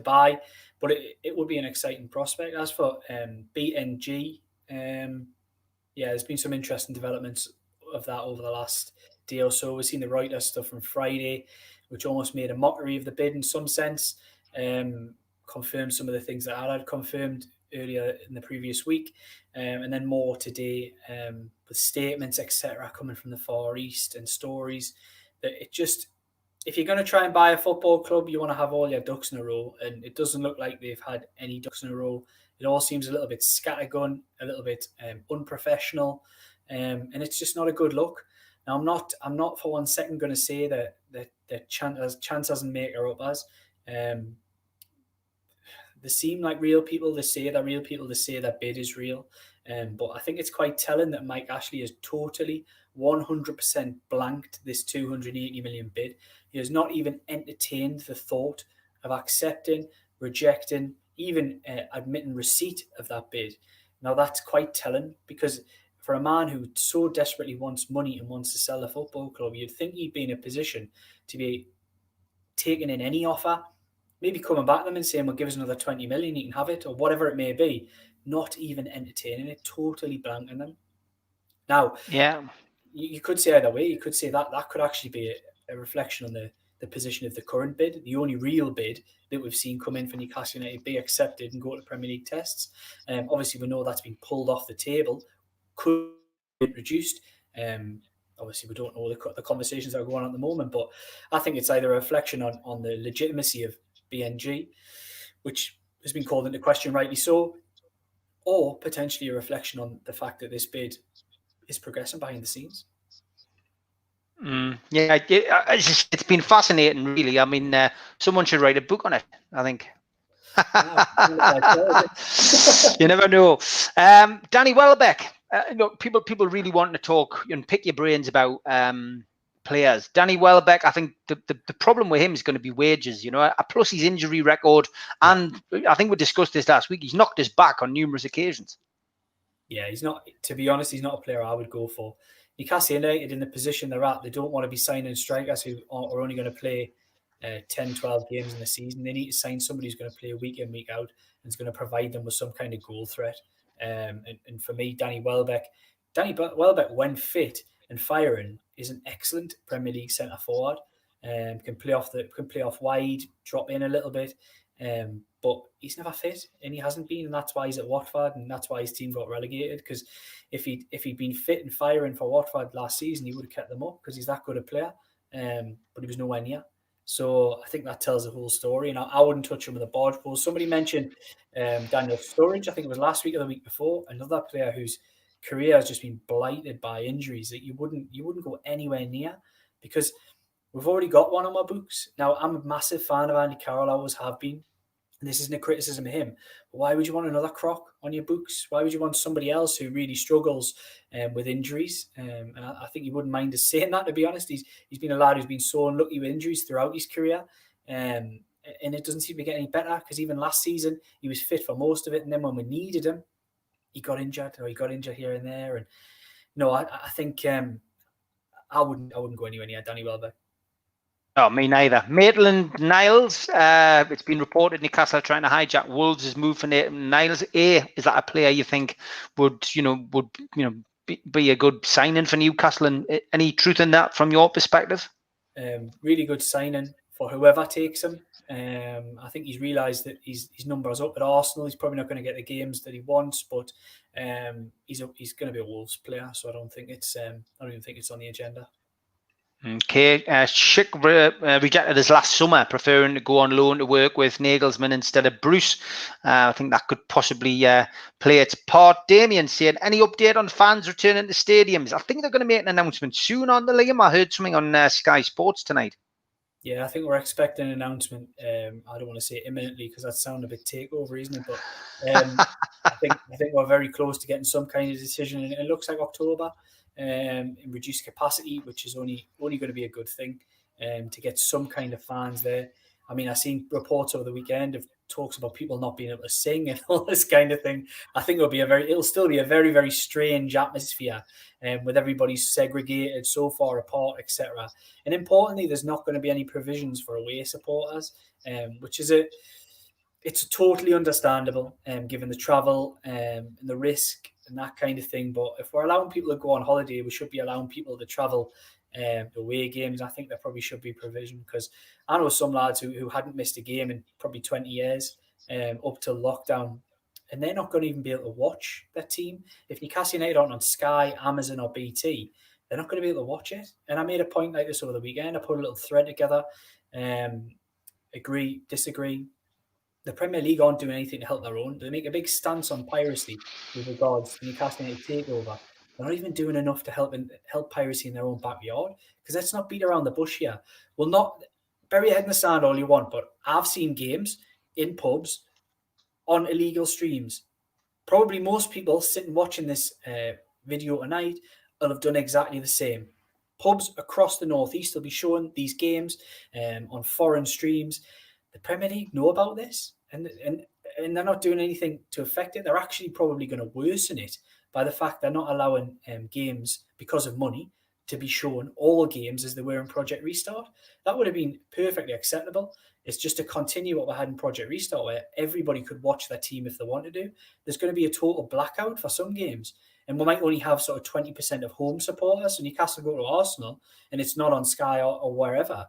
buy. But it would be an exciting prospect. As for BNG, there's been some interesting developments of that over the last day or so. We've seen the Reuters stuff from Friday, which almost made a mockery of the bid in some sense, confirmed some of the things that I had confirmed earlier in the previous week, and then more today with statements, etc., coming from the Far East and stories that if you're going to try and buy a football club, you want to have all your ducks in a row, and it doesn't look like they've had any ducks in a row. It all seems a little bit scattergun, a little bit unprofessional, and it's just not a good look. Now, I'm not for 1 second going to say that chance doesn't make her up as. They seem like real people. They say they're real people. They say their bid is real. But I think it's quite telling that Mike Ashley has totally 100% blanked this 280 million bid. He has not even entertained the thought of accepting, rejecting, even admitting receipt of that bid. Now, that's quite telling, because for a man who so desperately wants money and wants to sell the football club, you'd think he'd be in a position to be taking in any offer, maybe coming back to them and saying, well, give us another 20 million, you can have it, or whatever it may be. Not even entertaining it, totally blanking them. Now, you could say either way. You could say that could actually be a reflection on the position of the current bid, the only real bid that we've seen come in for Newcastle United, be accepted and go to Premier League tests. Obviously, we know that's been pulled off the table. Could be reduced. Obviously, we don't know the conversations that are going on at the moment, but I think it's either a reflection on the legitimacy of BNG, which has been called into question, rightly so, or potentially a reflection on the fact that this bid is progressing behind the scenes. It's been fascinating, really. I mean, someone should write a book on it, I think. You never know. Danny Welbeck. People really want to talk and pick your brains about players. Danny Welbeck, I think the problem with him is going to be wages, plus his injury record. And I think we discussed this last week. He's knocked us back on numerous occasions. Yeah, he's not, to be honest, he's not a player I would go for. Newcastle United, in the position they're at, they don't want to be signing strikers who are only going to play 10, 12 games in the season. They need to sign somebody who's going to play week in, week out, and is going to provide them with some kind of goal threat. And for me, Danny Welbeck, when fit and firing, is an excellent Premier League centre forward. can play off wide, drop in a little bit. But he's never fit, and he hasn't been, and that's why he's at Watford, and that's why his team got relegated. Because if he'd been fit and firing for Watford last season, he would have kept them up because he's that good a player. But he was nowhere near. So I think that tells the whole story. And I wouldn't touch him with a barge pole. Somebody mentioned Daniel Sturridge. I think it was last week or the week before. Another player whose career has just been blighted by injuries that you wouldn't go anywhere near, because we've already got one on my books. Now, I'm a massive fan of Andy Carroll. I always have been. And this isn't a criticism of him. But why would you want another croc on your books? Why would you want somebody else who really struggles with injuries? And I think you wouldn't mind us saying that, to be honest. He's been a lad who's been so unlucky with injuries throughout his career. And it doesn't seem to get any better, because even last season, he was fit for most of it. And then when we needed him, he got injured here and there. And no, I think I wouldn't go anywhere near Danny Welbeck. Oh, me neither. Maitland-Niles, it's been reported Newcastle trying to hijack Wolves' move for Niles. Is that a player you think would be a good signing for Newcastle? And any truth in that from your perspective? Really good signing for whoever takes him. I think he's realised that his numbers up at Arsenal. He's probably not going to get the games that he wants, but he's going to be a Wolves player. So I don't even think it's on the agenda. Okay, Schick rejected us last summer, preferring to go on loan to work with Nagelsmann instead of Bruce. I think that could possibly play its part. Damien said, any update on fans returning to stadiums? I think they're going to make an announcement soon on the Liam. I heard something on Sky Sports tonight. Yeah, I think we're expecting an announcement. I don't want to say imminently because that sounds a bit takeover, isn't it? But I think we're very close to getting some kind of decision, and it looks like October. In reduced capacity, which is only going to be a good thing, to get some kind of fans there. I mean, I've seen reports over the weekend of talks about people not being able to sing and all this kind of thing. I think it'll still be a very, very strange atmosphere, with everybody segregated, so far apart, etc. And importantly, there's not going to be any provisions for away supporters, which is it's totally understandable, given the travel and the risk and that kind of thing. But if we're allowing people to go on holiday, we should be allowing people to travel away games. I think there probably should be provision, because I know some lads who hadn't missed a game in probably 20 years up till lockdown, and they're not going to even be able to watch their team. If Newcastle United aren't on Sky, Amazon or BT, they're not going to be able to watch it. And I made a point like this over the weekend. I put a little thread together. Agree, disagree. The Premier League aren't doing anything to help their own. They make a big stance on piracy with regards to Newcastle United takeover. They're not even doing enough to help piracy in their own backyard. Because let's not beat around the bush here. Well, not bury your head in the sand all you want, but I've seen games in pubs on illegal streams. Probably most people sitting watching this video tonight will have done exactly the same. Pubs across the northeast will be showing these games on foreign streams. The Premier League know about this, and they're not doing anything to affect it. They're actually probably going to worsen it by the fact they're not allowing games, because of money, to be shown all games as they were in Project Restart. That would have been perfectly acceptable. It's just to continue what we had in Project Restart, where everybody could watch their team if they wanted to. There's going to be a total blackout for some games, and we might only have sort of 20% of home supporters. So Newcastle go to Arsenal, and it's not on Sky or wherever.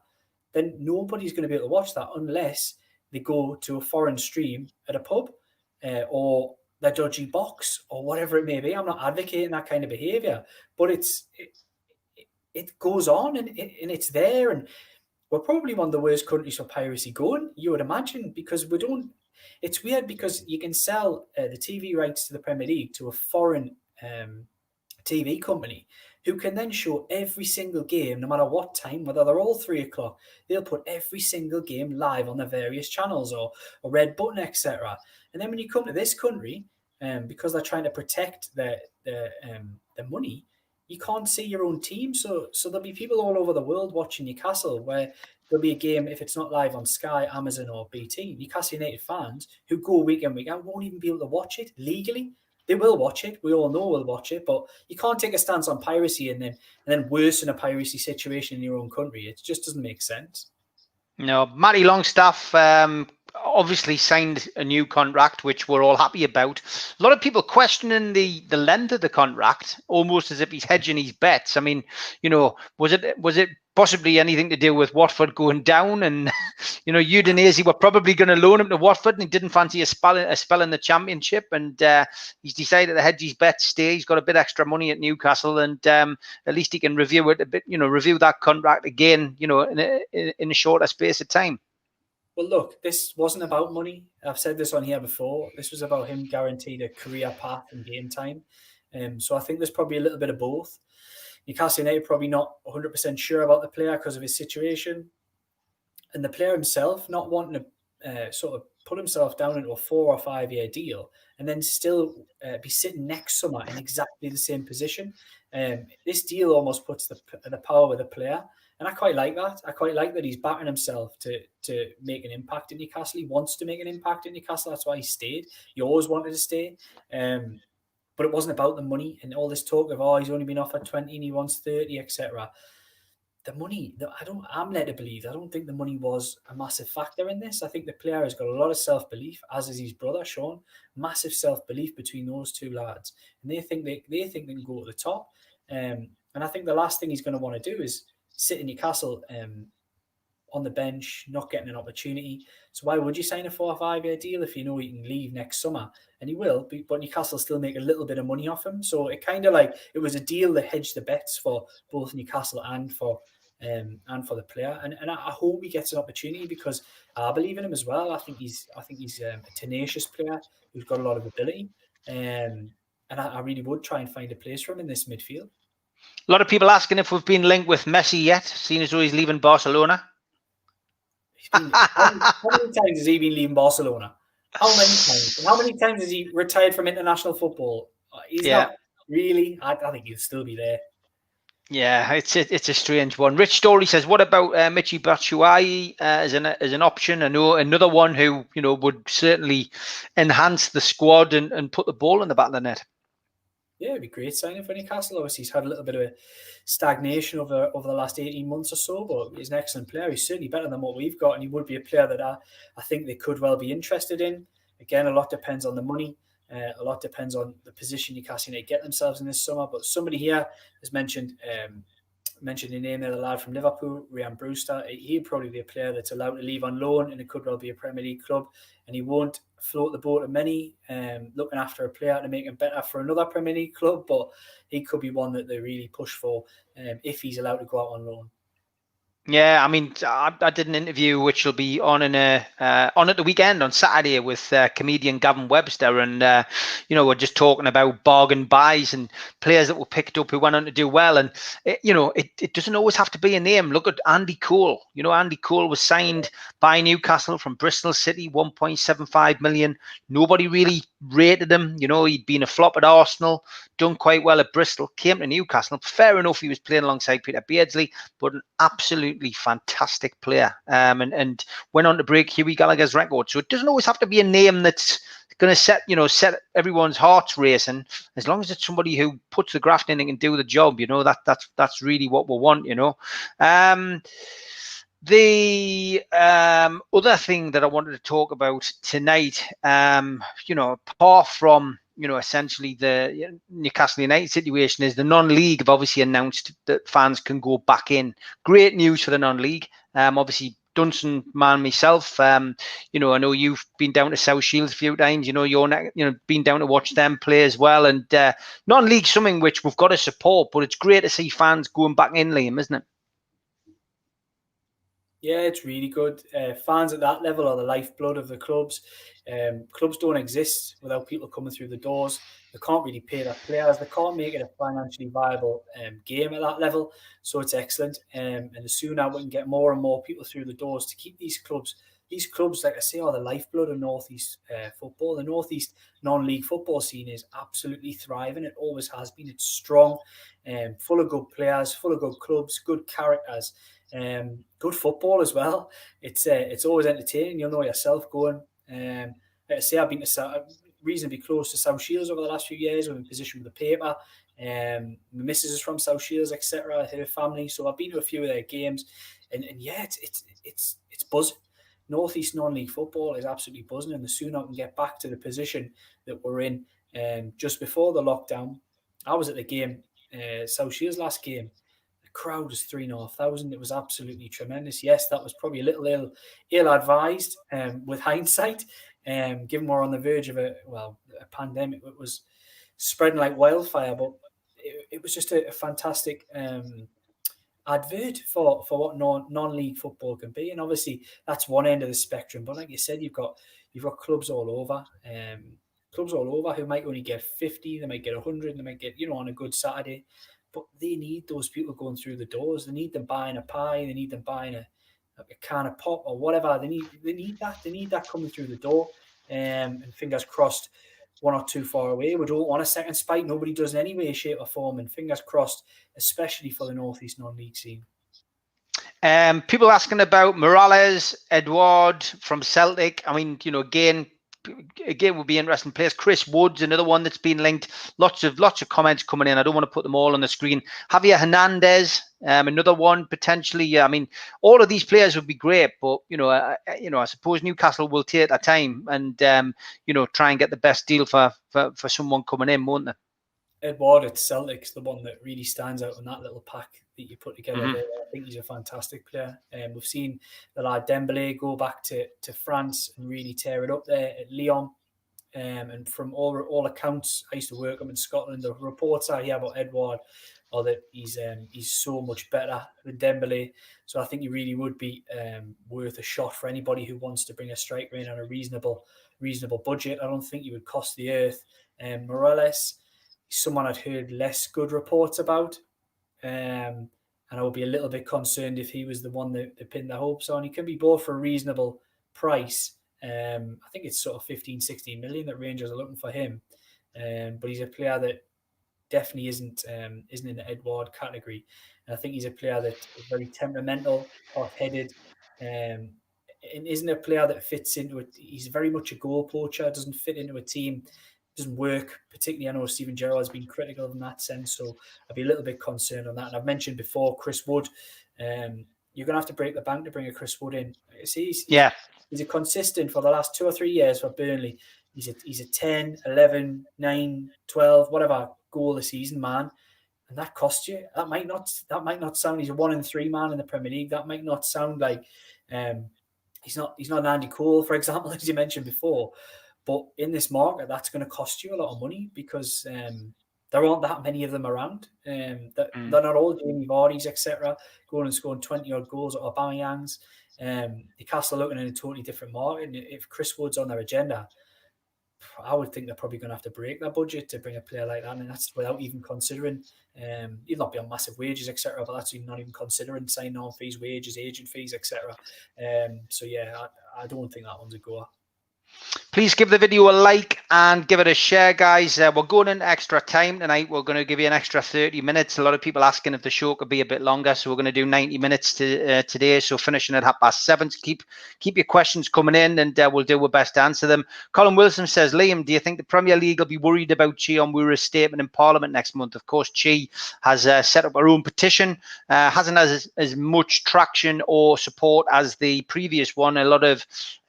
Then nobody's going to be able to watch that unless they go to a foreign stream at a pub or their dodgy box or whatever it may be. I'm not advocating that kind of behaviour, but it goes on and it's there. And we're probably one of the worst countries for piracy going, you would imagine, because we don't. It's weird because you can sell the TV rights to the Premier League to a foreign TV company, who can then show every single game, no matter what time, whether they're all 3 o'clock, they'll put every single game live on their various channels or red button, etc. And then when you come to this country, because they're trying to protect the money, you can't see your own team. So there'll be people all over the world watching Newcastle, where there'll be a game, if it's not live on Sky, Amazon or BT, Newcastle United fans who go week in, week out won't even be able to watch it legally. They will watch it. We all know we'll watch it, but you can't take a stance on piracy and then worsen a piracy situation in your own country. It just doesn't make sense. No, Matty Longstaff obviously signed a new contract, which we're all happy about. A lot of people questioning the length of the contract, almost as if he's hedging his bets. I mean, was it possibly anything to do with Watford going down, and Udinese were probably going to loan him to Watford, and he didn't fancy a spell in the Championship, and he's decided to hedge his bets, stay. He's got a bit extra money at Newcastle, and at least he can review it a bit, review that contract again, in a shorter space of time. Well, look, this wasn't about money. I've said this on here before. This was about him guaranteed a career path and game time. So I think there's probably a little bit of both. Newcastle United probably not 100% sure about the player because of his situation. And the player himself not wanting to sort of put himself down into a 4 or 5 year deal and then still be sitting next summer in exactly the same position. This deal almost puts the power with the player. And I quite like that. I quite like that he's backing himself to make an impact in Newcastle. He wants to make an impact in Newcastle. That's why he stayed. He always wanted to stay. But it wasn't about the money and all this talk of, he's only been offered 20 and he wants 30, etc. The money, I'm led to believe, I don't think the money was a massive factor in this. I think the player has got a lot of self-belief, as is his brother, Sean. Massive self-belief between those two lads. And they think they can go to the top. And I think the last thing he's going to want to do is sit in Newcastle on the bench, not getting an opportunity. So why would you sign a 4 or 5 year deal if you know he can leave next summer? And he will, but Newcastle still make a little bit of money off him. So it kind of it was a deal that hedged the bets for both Newcastle and for the player. And I hope he gets an opportunity because I believe in him as well. I think he's a tenacious player who's got a lot of ability. And I really would try and find a place for him in this midfield. A lot of people asking if we've been linked with Messi yet, seeing as though he's leaving Barcelona. How many times has he been leaving Barcelona? How many times? How many times has he retired from international football? He's not really. I think he'll still be there. Yeah, it's a strange one. Rich Story says, what about Michy Batshuayi as an option? I know another one who would certainly enhance the squad and put the ball in the back of the net. Yeah, it'd be great signing for Newcastle. Obviously, he's had a little bit of a stagnation over the last 18 months or so, but he's an excellent player. He's certainly better than what we've got, and he would be a player that I think they could well be interested in. Again, a lot depends on the money. A lot depends on the position Newcastle United get themselves in this summer. But somebody here has mentioned the name of the lad from Liverpool, Ryan Brewster. He'd probably be a player that's allowed to leave on loan, and it could well be a Premier League club. And he won't float the boat of many, looking after a player to make him better for another Premier League club. But he could be one that they really push for if he's allowed to go out on loan. Yeah, I mean, I did an interview which will be on at the weekend on Saturday with comedian Gavin Webster, and we're just talking about bargain buys and players that were picked up who went on to do well, and it doesn't always have to be a name. Look at Andy Cole. Andy Cole was signed by Newcastle from Bristol City, 1.75 million. Nobody really rated him. He'd been a flop at Arsenal, done quite well at Bristol, came to Newcastle. Fair enough, he was playing alongside Peter Beardsley, but an absolutely fantastic player, and went on to break Hughie Gallagher's record. So it doesn't always have to be a name that's going to set everyone's hearts racing. As long as it's somebody who puts the graft in and can do the job, that's really what we want. The other thing that I wanted to talk about tonight, apart from essentially the Newcastle United situation, is the non-league have obviously announced that fans can go back in. Great news for the non-league. Obviously, Dunson man myself, I know you've been down to South Shields a few times. You're been down to watch them play as well. And non-league something which we've got to support, but it's great to see fans going back in, Liam, isn't it? Yeah, it's really good. Fans at that level are the lifeblood of the clubs. Clubs don't exist without people coming through the doors. They can't really pay their players. They can't make it a financially viable game at that level. So it's excellent. And the sooner we can get more and more people through the doors to keep these clubs, like I say, are the lifeblood of North East football. The North East non-league football scene is absolutely thriving. It always has been. It's strong, full of good players, full of good clubs, good characters. Good football as well. It's always entertaining. You'll know yourself going. Like I say, I've been reasonably close to South Shields over the last few years. I've been positioned with the paper. My missus is from South Shields, etc. Her family, so I've been to a few of their games, and yeah, it's buzzing. North East non-league football is absolutely buzzing, and the sooner I can get back to the position that we're in just before the lockdown. I was at the game, South Shields last game. The crowd was 3,500. It was absolutely tremendous. Yes, that was probably a little ill-advised with hindsight, given we're on the verge of a pandemic that was spreading like wildfire. But it was just a fantastic advert for what non-league football can be. And obviously that's one end of the spectrum. But like you said, you've got clubs all over. Clubs all over who might only get 50, they might get 100, they might get, on a good Saturday. But they need those people going through the doors. They need them buying a pie. They need them buying a can of pop or whatever. They need that. They need that coming through the door. And fingers crossed, one or two far away. We don't want a second spike. Nobody does in any way, shape or form. And fingers crossed, especially for the North East non-league scene. People asking about Morales, Edouard from Celtic. I mean, again would be interesting players. Chris Woods, another one that's been linked. Lots of comments coming in. I don't want to put them all on the screen. Javier Hernandez, another one potentially. Yeah, I mean, all of these players would be great, but I suppose Newcastle will take their time and try and get the best deal for someone coming in, won't they? Edouard at Celtic's the one that really stands out in that little pack that you put together there. I think he's a fantastic player. We've seen the lad Dembélé go back to France and really tear it up there at Lyon. And from all accounts, I used to work up in Scotland. The reports I hear about Edouard are that he's so much better than Dembélé. So I think he really would be worth a shot for anybody who wants to bring a striker in on a reasonable budget. I don't think he would cost the earth. Morales, someone I'd heard less good reports about. And I would be a little bit concerned if he was the one that pinned the hopes on. He can be bought for a reasonable price. I think it's sort of 15, 16 million that Rangers are looking for him. But he's a player that definitely isn't in the Edouard category. And I think he's a player that is very temperamental, hot-headed, and isn't a player that fits into it. He's very much a goal poacher, doesn't fit into a team, doesn't work. Particularly, I know Steven Gerrard's been critical in that sense, so I'd be a little bit concerned on that. And I've mentioned before, Chris Wood. You're going to have to break the bank to bring a Chris Wood in. He's a consistent for the last 2 or 3 years for Burnley. He's a 10, 11, 9, 12, whatever goal a season man. And that costs you. That might not sound, he's a 1 in 3 man in the Premier League. That might not sound like he's not an Andy Cole, for example, as you mentioned before. But in this market, that's going to cost you a lot of money because there aren't that many of them around. They're not all Jamie Vardy's, etc., going and scoring 20-odd goals at Aubameyangs. Newcastle are looking at a totally different market. And if Chris Wood's on their agenda, I would think they're probably going to have to break their budget to bring a player like that. And that's without even considering, he'll not be on massive wages, etc., but that's not even considering sign-on fees, wages, agent fees, etc. So, yeah, I don't think that one's a goer. Please give the video a like and give it a share, guys. We're going in extra time tonight. We're going to give you an extra 30 minutes. A lot of people asking if the show could be a bit longer, so we're going to do 90 minutes today. So finishing at 7:30. So keep your questions coming in, and we'll do our best to answer them. Colin Wilson says, Liam, do you think the Premier League will be worried about Chi Onwura's statement in Parliament next month? Of course, Chi has set up her own petition. Hasn't as much traction or support as the previous one. A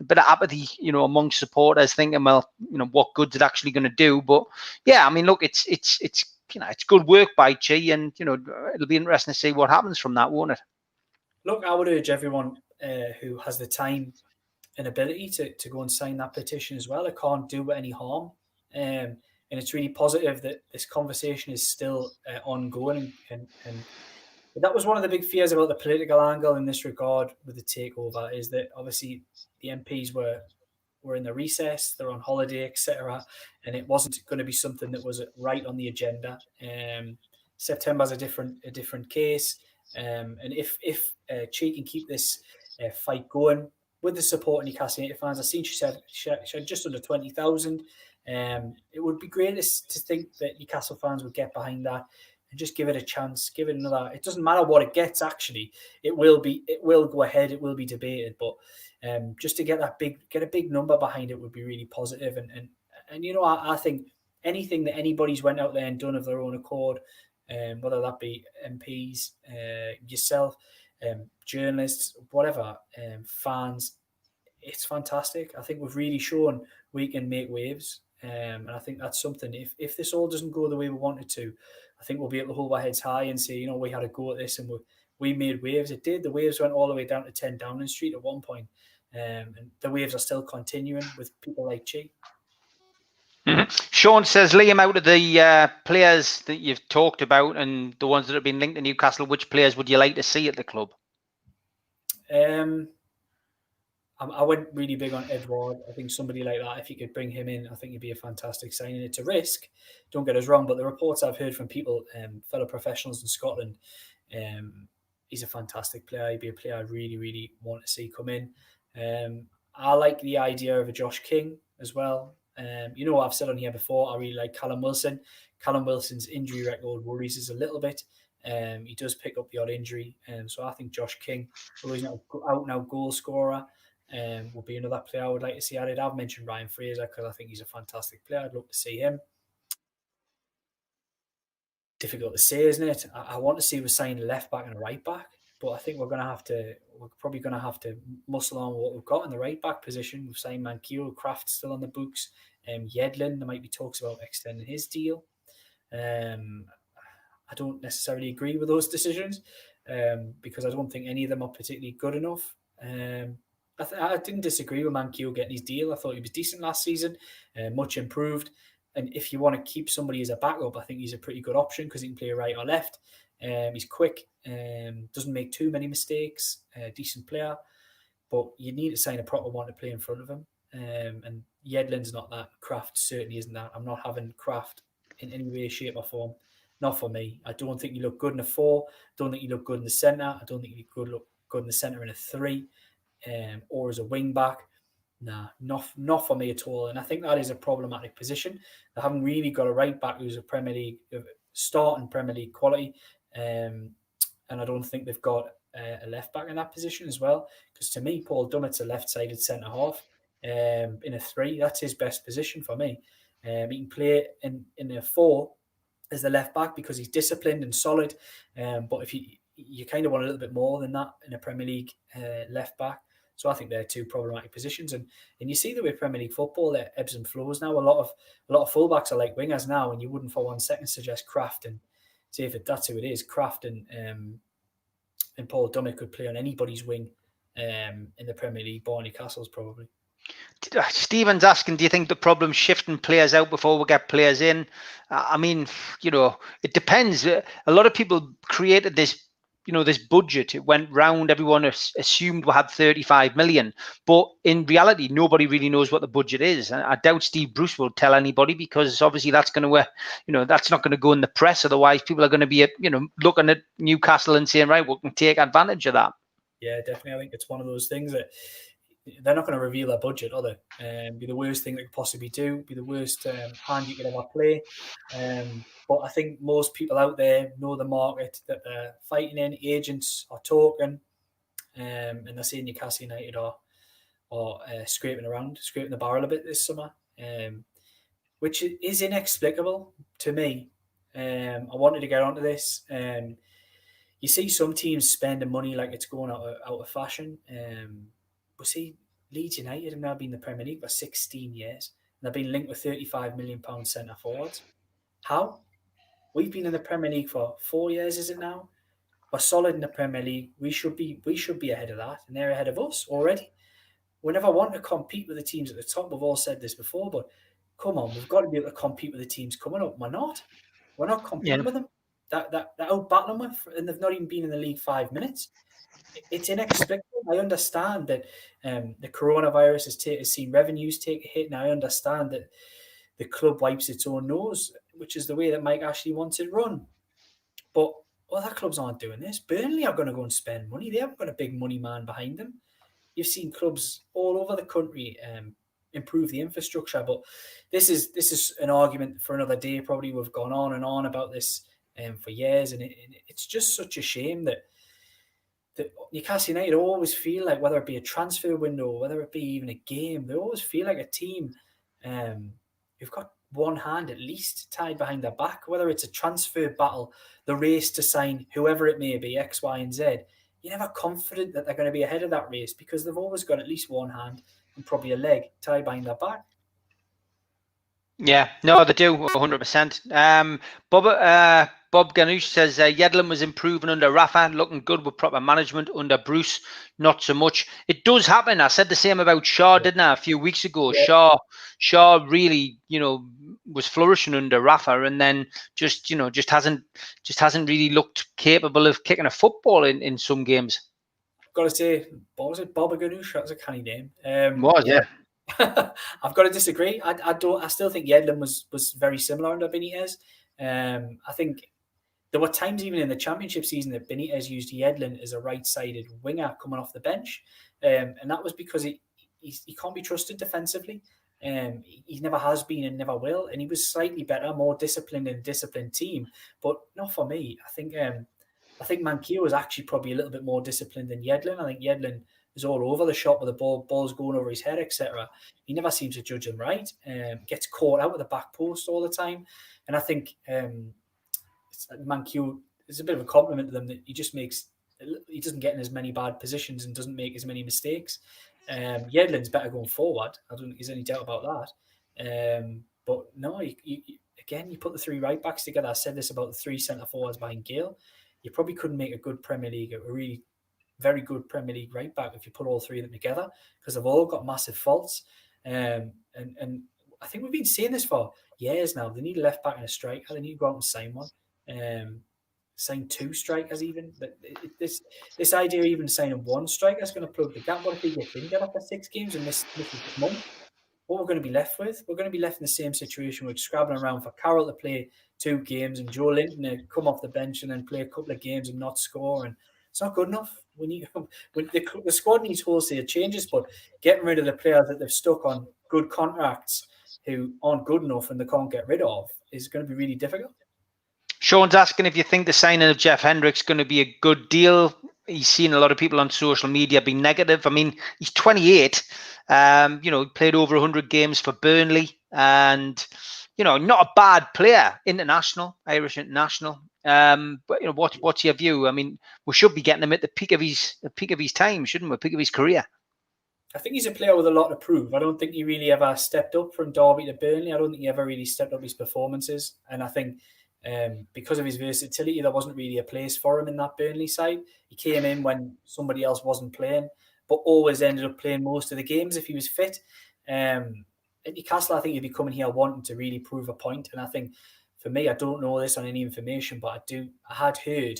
bit of apathy, among supporters thinking, well, what good's it actually going to do? But yeah, I mean, look, it's good work by Chi, and it'll be interesting to see what happens from that, won't it? Look, I would urge everyone who has the time and ability to go and sign that petition as well. It can't do any harm, and it's really positive that this conversation is still ongoing. And that was one of the big fears about the political angle in this regard with the takeover, is that obviously the MPs were in the recess, they're on holiday, etc., and it wasn't going to be something that was right on the agenda. September's a different case, and if Chi can keep this fight going with the support of Newcastle United fans, I've seen she said just under 20,000. It would be great to think that Newcastle fans would get behind that and just give it a chance, give it another. It doesn't matter what it gets. Actually, it will go ahead. It will be debated, but. Just to get a big number behind it would be really positive. And I think anything that anybody's went out there and done of their own accord, whether that be MPs, yourself, journalists, whatever, fans, it's fantastic. I think we've really shown we can make waves. And I think that's something, if this all doesn't go the way we want it to, I think we'll be able to hold our heads high and say, we had a go at this and we made waves. It did. The waves went all the way down to 10 Downing Street at one point. And the waves are still continuing with people like Chi. Sean says, Liam, out of the players that you've talked about and the ones that have been linked to Newcastle, which players would you like to see at the club? I went really big on Edward. I think somebody like that, if you could bring him in, I think he'd be a fantastic signing. It's a risk, don't get us wrong, but the reports I've heard from people, fellow professionals in Scotland, he's a fantastic player. He'd be a player I really, really want to see come in. I like the idea of a Josh King as well. I've said on here before, I really like Callum Wilson. Callum Wilson's injury record worries us a little bit. He does pick up the odd injury. So I think Josh King, although he's not an out-and-out goal scorer, will be another player I would like to see added. I've mentioned Ryan Fraser because I think he's a fantastic player. I'd love to see him. Difficult to say, isn't it? I want to see us sign a left back and a right back, but I think we're probably going to have to muscle on what we've got in the right back position. We've signed Mankiewicz, Kraft still on the books. Yedlin, there might be talks about extending his deal. I don't necessarily agree with those decisions because I don't think any of them are particularly good enough. I didn't disagree with Mankiewicz getting his deal. I thought he was decent last season, much improved. And if you want to keep somebody as a backup, I think he's a pretty good option because he can play right or left. He's quick, doesn't make too many mistakes, decent player. But you need to sign a proper one to play in front of him. And Yedlin's not that. Kraft certainly isn't that. I'm not having Kraft in any way, shape or form. Not for me. I don't think you look good in a 4. I don't think you look good in the centre. I don't think you look good in the centre in a 3 or as a wing back. Nah, not for me at all. And I think that is a problematic position. They haven't really got a right back who's a Premier League starting Premier League quality. And I don't think they've got a left back in that position as well. Because to me, Paul Dummett's a left-sided centre half in a 3. That's his best position for me. He can play in a 4 as the left back because he's disciplined and solid. But if you kind of want a little bit more than that in a Premier League left back. So I think they're 2 problematic positions, and you see that with Premier League football, there ebbs and flows now. A lot of fullbacks are like wingers now, and you wouldn't for one second suggest Kraft and see if that's who it is. Kraft and Paul Dummett could play on anybody's wing in the Premier League. Bar Newcastle's probably. Stephen's asking, do you think the problem's shifting players out before we get players in? I mean, it depends. A lot of people created this budget. It went round. Everyone assumed we had 35 million. But in reality, nobody really knows what the budget is. I doubt Steve Bruce will tell anybody because obviously that's going to, that's not going to go in the press. Otherwise, people are going to be, looking at Newcastle and saying, right, we can take advantage of that. Yeah, definitely. I think it's one of those things that they're not going to reveal their budget, are they? Be the worst thing they could possibly do. Be the worst hand you could ever play. But I think most people out there know the market that they're fighting in. Agents are talking, and they're saying Newcastle United are scraping the barrel a bit this summer, which is inexplicable to me. I wanted to get onto this. You see some teams spending money like it's going out of fashion. We see Leeds United have now been in the Premier League for 16 years, and they've been linked with £35 million centre forwards. How? We've been in the Premier League for 4 years, is it now? We're solid in the Premier League. We should be ahead of that, and they're ahead of us already. We never want to compete with the teams at the top. We've all said this before, but come on, we've got to be able to compete with the teams coming up. We're not competing with them. They're out battling with, and they've not even been in the league 5 minutes. It's inexplicable. I understand that the coronavirus has seen revenues take a hit, and I understand that the club wipes its own nose, which is the way that Mike Ashley wants it run. But other clubs aren't doing this. Burnley are going to go and spend money. They haven't got a big money man behind them. You've seen clubs all over the country improve the infrastructure, but this is an argument for another day. Probably we've gone on and on about this for years, and it's just such a shame that Newcastle United always feel like, whether it be a transfer window, whether it be even a game, they always feel like a team who've got one hand at least tied behind their back, whether it's a transfer battle, the race to sign whoever it may be, X, Y, and Z. you're never confident that they're going to be ahead of that race because they've always got at least one hand and probably a leg tied behind their back. Yeah, no, they do 100%. Bob Ganush says Yedlin was improving under Rafa, looking good with proper management. Under Bruce, not so much. It does happen. I said the same about Shaw, didn't I, a few weeks ago? Yeah. Shaw really, was flourishing under Rafa, and then just hasn't really looked capable of kicking a football in some games. I've got to say, what was it? Bob Ganush? That was a canny name. Yeah. I've got to disagree. I still think Yedlin was very similar under Benitez. I think there were times even in the championship season that Benitez used Yedlin as a right-sided winger coming off the bench, and that was because he can't be trusted defensively. He never has been and never will, and he was slightly better, more disciplined in a disciplined team, but not for me. I think Manquillo was actually probably a little bit more disciplined than Yedlin. I think Yedlin is all over the shop with the balls going over his head, etc. He never seems to judge them right. Gets caught out with the back post all the time. And I think Manquillo is a bit of a compliment to them that he doesn't get in as many bad positions and doesn't make as many mistakes. Yedlin's better going forward. I don't think there's any doubt about that. But no, you put the three right backs together. I said this about the three centre forwards behind Gale. You probably couldn't make a good Premier League, a really very good Premier League right back if you put all three of them together, because they've all got massive faults. And I think we've been saying this for years now. They need a left back and a striker. They need to go out and sign one. Sign two strikers even. But this idea of even signing one striker is going to plug the gap. What if he gets injured after 6 games and misses a month? What we're going to be left with? We're going to be left in the same situation. We're scrabbling around for Carroll to play 2 games and Joe Linton to come off the bench and then play a couple of games and not score. And it's not good enough. The squad needs wholesale changes, but getting rid of the players that they've stuck on good contracts who aren't good enough and they can't get rid of is going to be really difficult. Sean's asking if you think the signing of Jeff Hendricks is going to be a good deal. He's seen a lot of people on social media be negative. I mean, he's 28. He played over 100 games for Burnley and, not a bad player, Irish international. But what's your view? I mean, we should be getting him at the peak of his time, shouldn't we? Peak of his career. I think he's a player with a lot to prove. I don't think he really ever stepped up from Derby to Burnley. I don't think he ever really stepped up his performances. And I think because of his versatility, there wasn't really a place for him in that Burnley side. He came in when somebody else wasn't playing, but always ended up playing most of the games if he was fit. At Newcastle, I think he'd be coming here wanting to really prove a point. And I think, for me, I don't know this on any information, but I had heard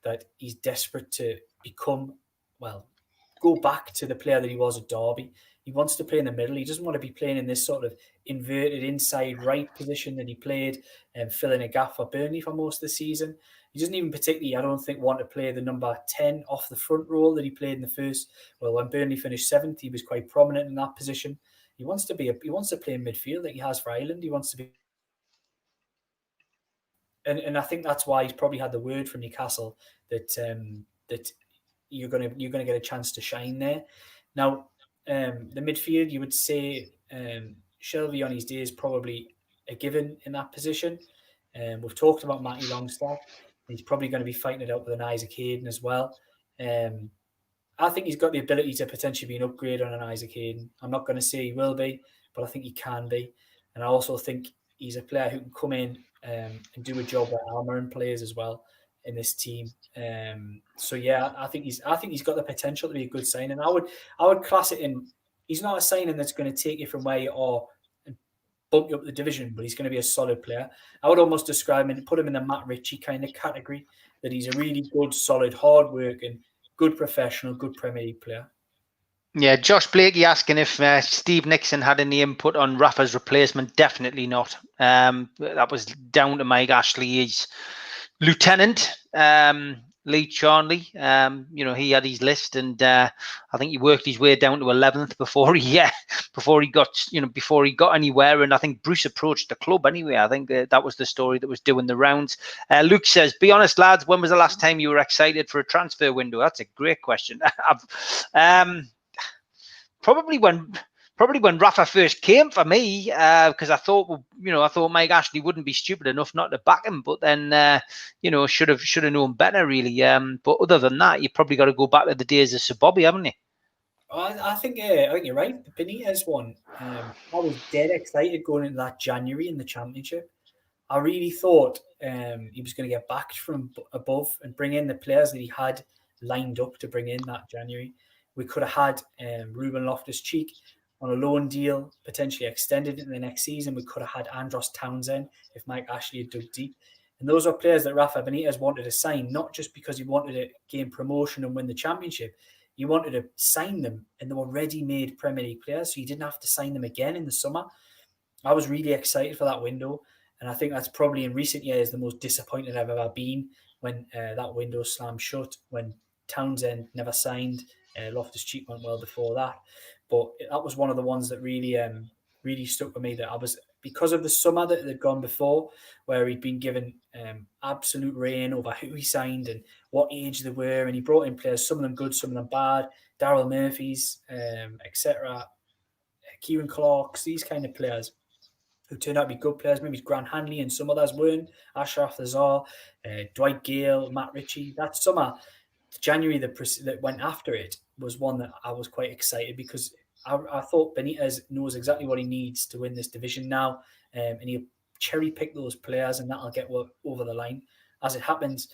that he's desperate to go back to the player that he was at Derby. He wants to play in the middle. He doesn't want to be playing in this sort of inverted inside right position that he played and filling a gap for Burnley for most of the season. He doesn't even particularly, I don't think, want to play the number 10 off the front role that he played in the first. Well, when Burnley finished 7th, he was quite prominent in that position. He wants to play in midfield like he has for Ireland. He wants to be. And I think that's why he's probably had the word from Newcastle that you're gonna get a chance to shine there. Now, the midfield, you would say Shelby on his day is probably a given in that position. We've talked about Matty Longstaff. He's probably going to be fighting it out with an Isaac Hayden as well. I think he's got the ability to potentially be an upgrade on an Isaac Hayden. I'm not going to say he will be, but I think he can be. And I also think he's a player who can come in and do a job that Almiron plays as well in this team. So yeah, I think he's got the potential to be a good signing. I would class it in. He's not a signing that's going to take you from where you are and bump you up the division, but he's going to be a solid player. I would almost describe him and put him in the Matt Ritchie kind of category. That he's a really good, solid, hard-working, good professional, good Premier League player. Yeah, Josh Blakey asking if Steve Nixon had any input on Rafa's replacement. Definitely not. That was down to Mike Ashley, his lieutenant, Lee Charnley. He had his list, and I think he worked his way down to 11th before he got anywhere. And I think Bruce approached the club anyway. I think that was the story that was doing the rounds. Luke says, "Be honest, lads. When was the last time you were excited for a transfer window?" That's a great question. Probably when probably when Rafa first came for me, because I thought Mike Ashley wouldn't be stupid enough not to back him, but then should have known better really. But other than that, you probably got to go back to the days of Sir Bobby, haven't you? I think you're right. The Benitez one, I was dead excited going into that January in the Championship. I really thought he was going to get backed from above and bring in the players that he had lined up to bring in that January. We could have had Ruben Loftus-Cheek on a loan deal, potentially extended in the next season. We could have had Andros Townsend if Mike Ashley had dug deep. And those are players that Rafa Benitez wanted to sign, not just because he wanted to gain promotion and win the Championship. He wanted to sign them, and they were ready-made Premier League players, so he didn't have to sign them again in the summer. I was really excited for that window, and I think that's probably in recent years the most disappointed I've ever been when that window slammed shut, when Townsend never signed. Loftus-Cheek went well before that. But that was one of the ones that really stuck with me, that I was, because of the summer that had gone before, where he'd been given absolute reign over who he signed and what age they were, and he brought in players, some of them good, some of them bad, Daryl Murphys, etc., Kieran Clarks, these kind of players who turned out to be good players. Maybe Grant Hanley and some others weren't. Ashraf Azar, Dwight Gale, Matt Ritchie. That summer, January that went after it, was one that I was quite excited, because I thought Benitez knows exactly what he needs to win this division now, and he'll cherry pick those players, and that'll get over the line. As it happens,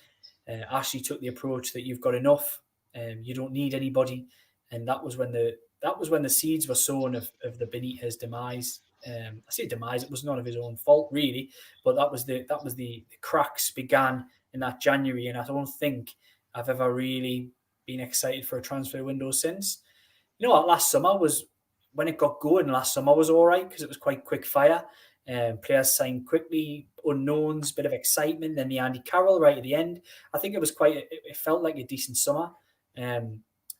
Ashley took the approach that you've got enough, you don't need anybody, and that was when the seeds were sown of the Benitez demise. I say demise; it was none of his own fault really, but that was the cracks began in that January, and I don't think I've ever really been excited for a transfer window since. You know what? Last summer was, when it got going. Last summer was all right because it was quite quick fire. Players signed quickly, unknowns, bit of excitement. Then the Andy Carroll right at the end. I think it was it felt like a decent summer.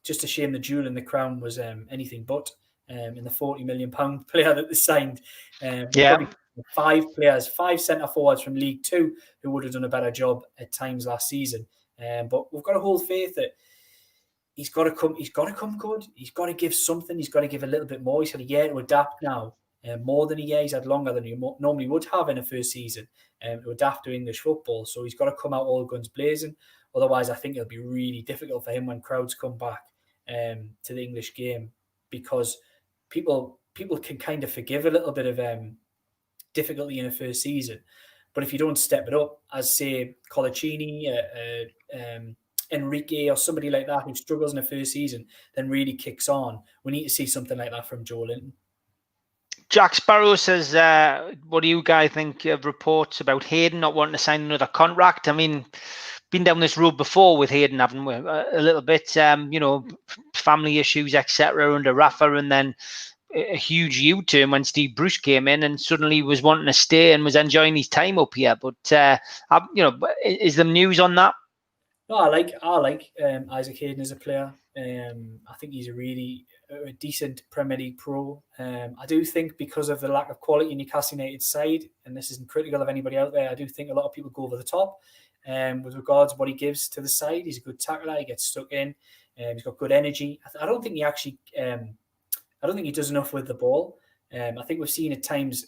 Just a shame the jewel in the crown was anything but. In the £40 million player that they signed. Probably five centre forwards from League Two who would have done a better job at times last season. But we've got to hold faith that he's got to come good. He's got to give something. He's got to give a little bit more. He's had a year to adapt now, more than a year. He's had longer than he normally would have in a first season to adapt to English football. So he's got to come out all guns blazing. Otherwise, I think it'll be really difficult for him when crowds come back to the English game, because people can kind of forgive a little bit of difficulty in a first season. But if you don't step it up, as say Colaccini, Enrique, or somebody like that who struggles in a first season, then really kicks on, we need to see something like that from Joe Linton. Jack Sparrow says, what do you guys think of reports about Hayden not wanting to sign another contract? I mean, been down this road before with Hayden, haven't we? A little bit, family issues, etc. under Rafa, and then a huge U-turn when Steve Bruce came in and suddenly was wanting to stay and was enjoying his time up here. But is there news on that? No, I like Isaac Hayden as a player. I think he's a decent Premier League pro. I do think because of the lack of quality in Newcastle United side, and this isn't critical of anybody out there, I do think a lot of people go over the top with regards to what he gives to the side. He's a good tackler. He gets stuck in. He's got good energy. I don't think he actually. I don't think he does enough with the ball. I think we've seen at times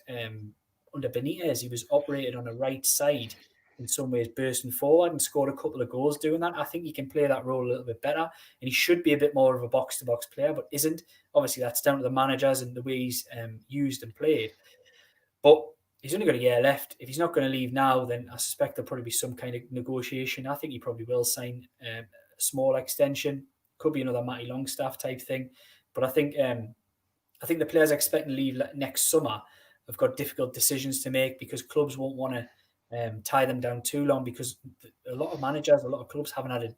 under Benitez, he was operated on the right side in some ways, bursting forward, and scored a couple of goals doing that. I think he can play that role a little bit better, and he should be a bit more of a box-to-box player, but isn't. Obviously, that's down to the managers and the way he's used and played. But he's only got a year left. If he's not going to leave now, then I suspect there'll probably be some kind of negotiation. I think he probably will sign a small extension. Could be another Matty Longstaff type thing. But I think the players expecting to leave next summer have got difficult decisions to make, because clubs won't want to tie them down too long, because a lot of managers, a lot of clubs haven't had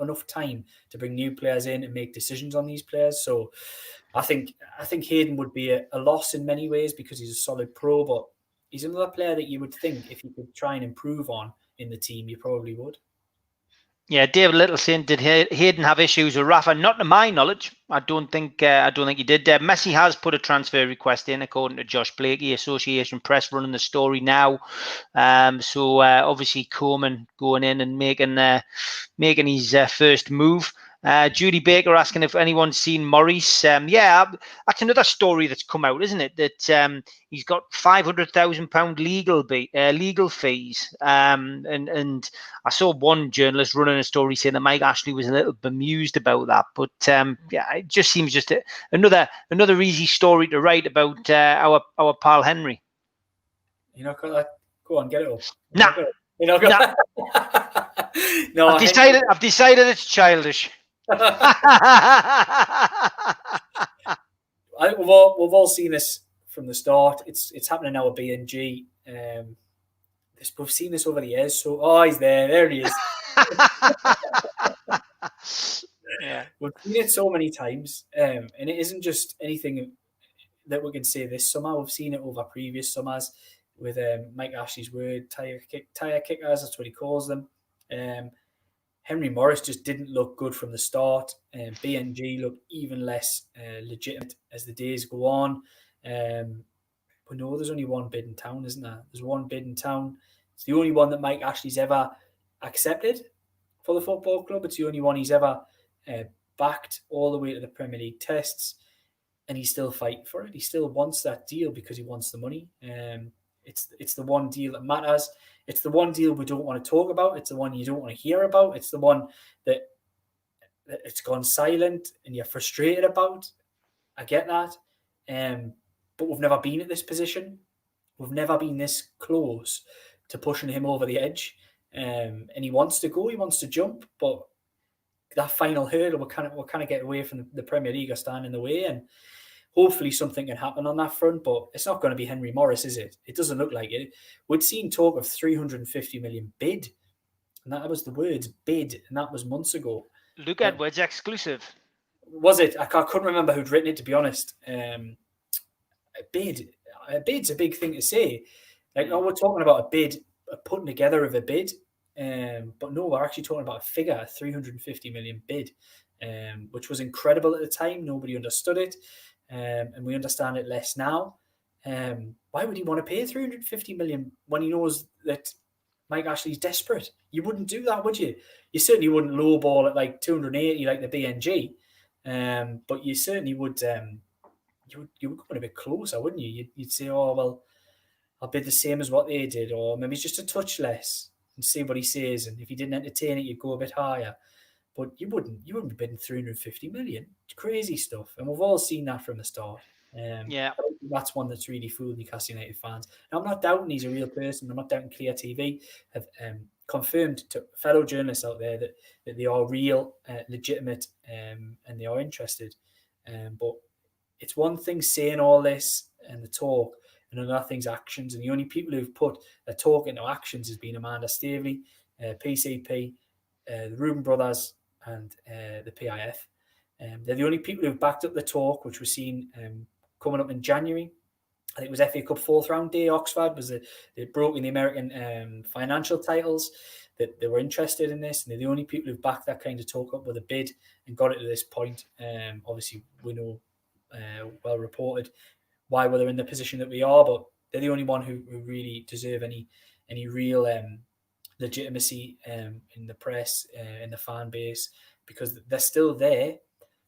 enough time to bring new players in and make decisions on these players. So I think Hayden would be a loss in many ways, because he's a solid pro, but he's another player that you would think if you could try and improve on in the team, you probably would. Yeah, David Little saying, did Hayden have issues with Rafa? Not to my knowledge. I don't think he did. Messi has put a transfer request in, according to Josh Blakey, Association Press, running the story now. So obviously Koeman going in and making his first move. Judy Baker asking if anyone's seen Maurice. Yeah, that's another story that's come out, isn't it? That he's got £500,000 legal fees. And I saw one journalist running a story saying that Mike Ashley was a little bemused about that. But yeah, it just seems just another easy story to write about our pal Henry. You're not gonna go on, get it up. Nah. You're not gonna. No, I've decided it's childish. We've all seen this from the start. It's happening now at BNG. We've seen this over the years. So, he's there. There he is. Yeah, we've seen it so many times, and it isn't just anything that we can say this summer. We've seen it over previous summers with Mike Ashley's word tire kickers. That's what he calls them. Henry Maurice just didn't look good from the start. BNG looked even less legitimate as the days go on. But no, there's only one bid in town, isn't there? There's one bid in town. It's the only one that Mike Ashley's ever accepted for the football club. It's the only one he's ever backed all the way to the Premier League tests. And he's still fighting for it. He still wants that deal because he wants the money. It's the one deal that matters. It's the one deal we don't want to talk about. It's the one you don't want to hear about. It's the one that it's gone silent and you're frustrated about. I get that. But we've never been at this position. We've never been this close to pushing him over the edge. And he wants to go. He wants to jump. But that final hurdle will kind of get away from the Premier League or stand in the way. And hopefully something can happen on that front, but it's not going to be Henry Maurice, is it? It doesn't look like it. We'd seen talk of 350 million bid, and that was the words bid, and that was months ago. Luke Edwards exclusive. Was it? I couldn't remember who'd written it, to be honest. A bid's a big thing to say. Like, we're talking about a bid, a putting together of a bid, but no, we're actually talking about a figure, a 350 million bid, which was incredible at the time. Nobody understood it. And we understand it less now. Why would he want to pay 350 million when he knows that Mike Ashley's desperate? You wouldn't do that, would you? You certainly wouldn't lowball at like 280 like the BNG, but you certainly would. You would come a bit closer, wouldn't you? You'd say, "Oh well, I'll bid the same as what they did," or maybe just a touch less and see what he says. And if he didn't entertain it, you'd go a bit higher. But you wouldn't be bidding 350 million. It's crazy stuff. And we've all seen that from the start. Yeah. That's one that's really fooled Newcastle United fans. Now, I'm not doubting he's a real person. I'm not doubting Clear TV have confirmed to fellow journalists out there that they are real, legitimate, and they are interested. But it's one thing saying all this and the talk, and another thing's actions. And the only people who've put their talk into actions has been Amanda Staveley, PCP, the Reuben brothers, and the PIF. They're the only people who've backed up the talk, which was seen coming up in January. I think it was FA Cup 4th round day. Oxford was they broke in the American financial titles, that they were interested in this, and they're the only people who've backed that kind of talk up with a bid and got it to this point. Obviously, we know well reported why we're in the position that we are, but they're the only one who really deserve any real legitimacy in the press, in the fan base, because they're still there.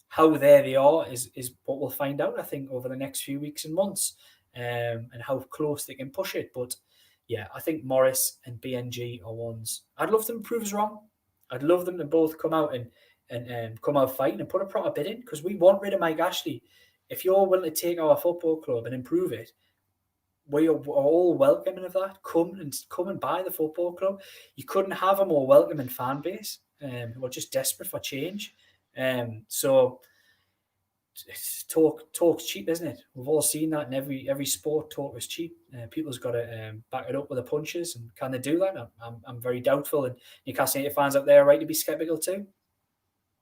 How there they are is what we'll find out, I think, over the next few weeks and months, and how close they can push it. But yeah, I think Maurice and BNG are ones. I'd love them to prove us wrong. I'd love them to both come out and come out fighting and put a proper bid in, because we want rid of Mike Ashley. If you're willing to take our football club and improve it, we are all welcoming of that. Come and buy the football club. You couldn't have a more welcoming fan base. We're just desperate for change. So talk's cheap, isn't it? We've all seen that in every sport. Talk is cheap. People's got to back it up with the punches, and can they do that? I'm very doubtful, and Newcastle United fans out there are right to be sceptical too.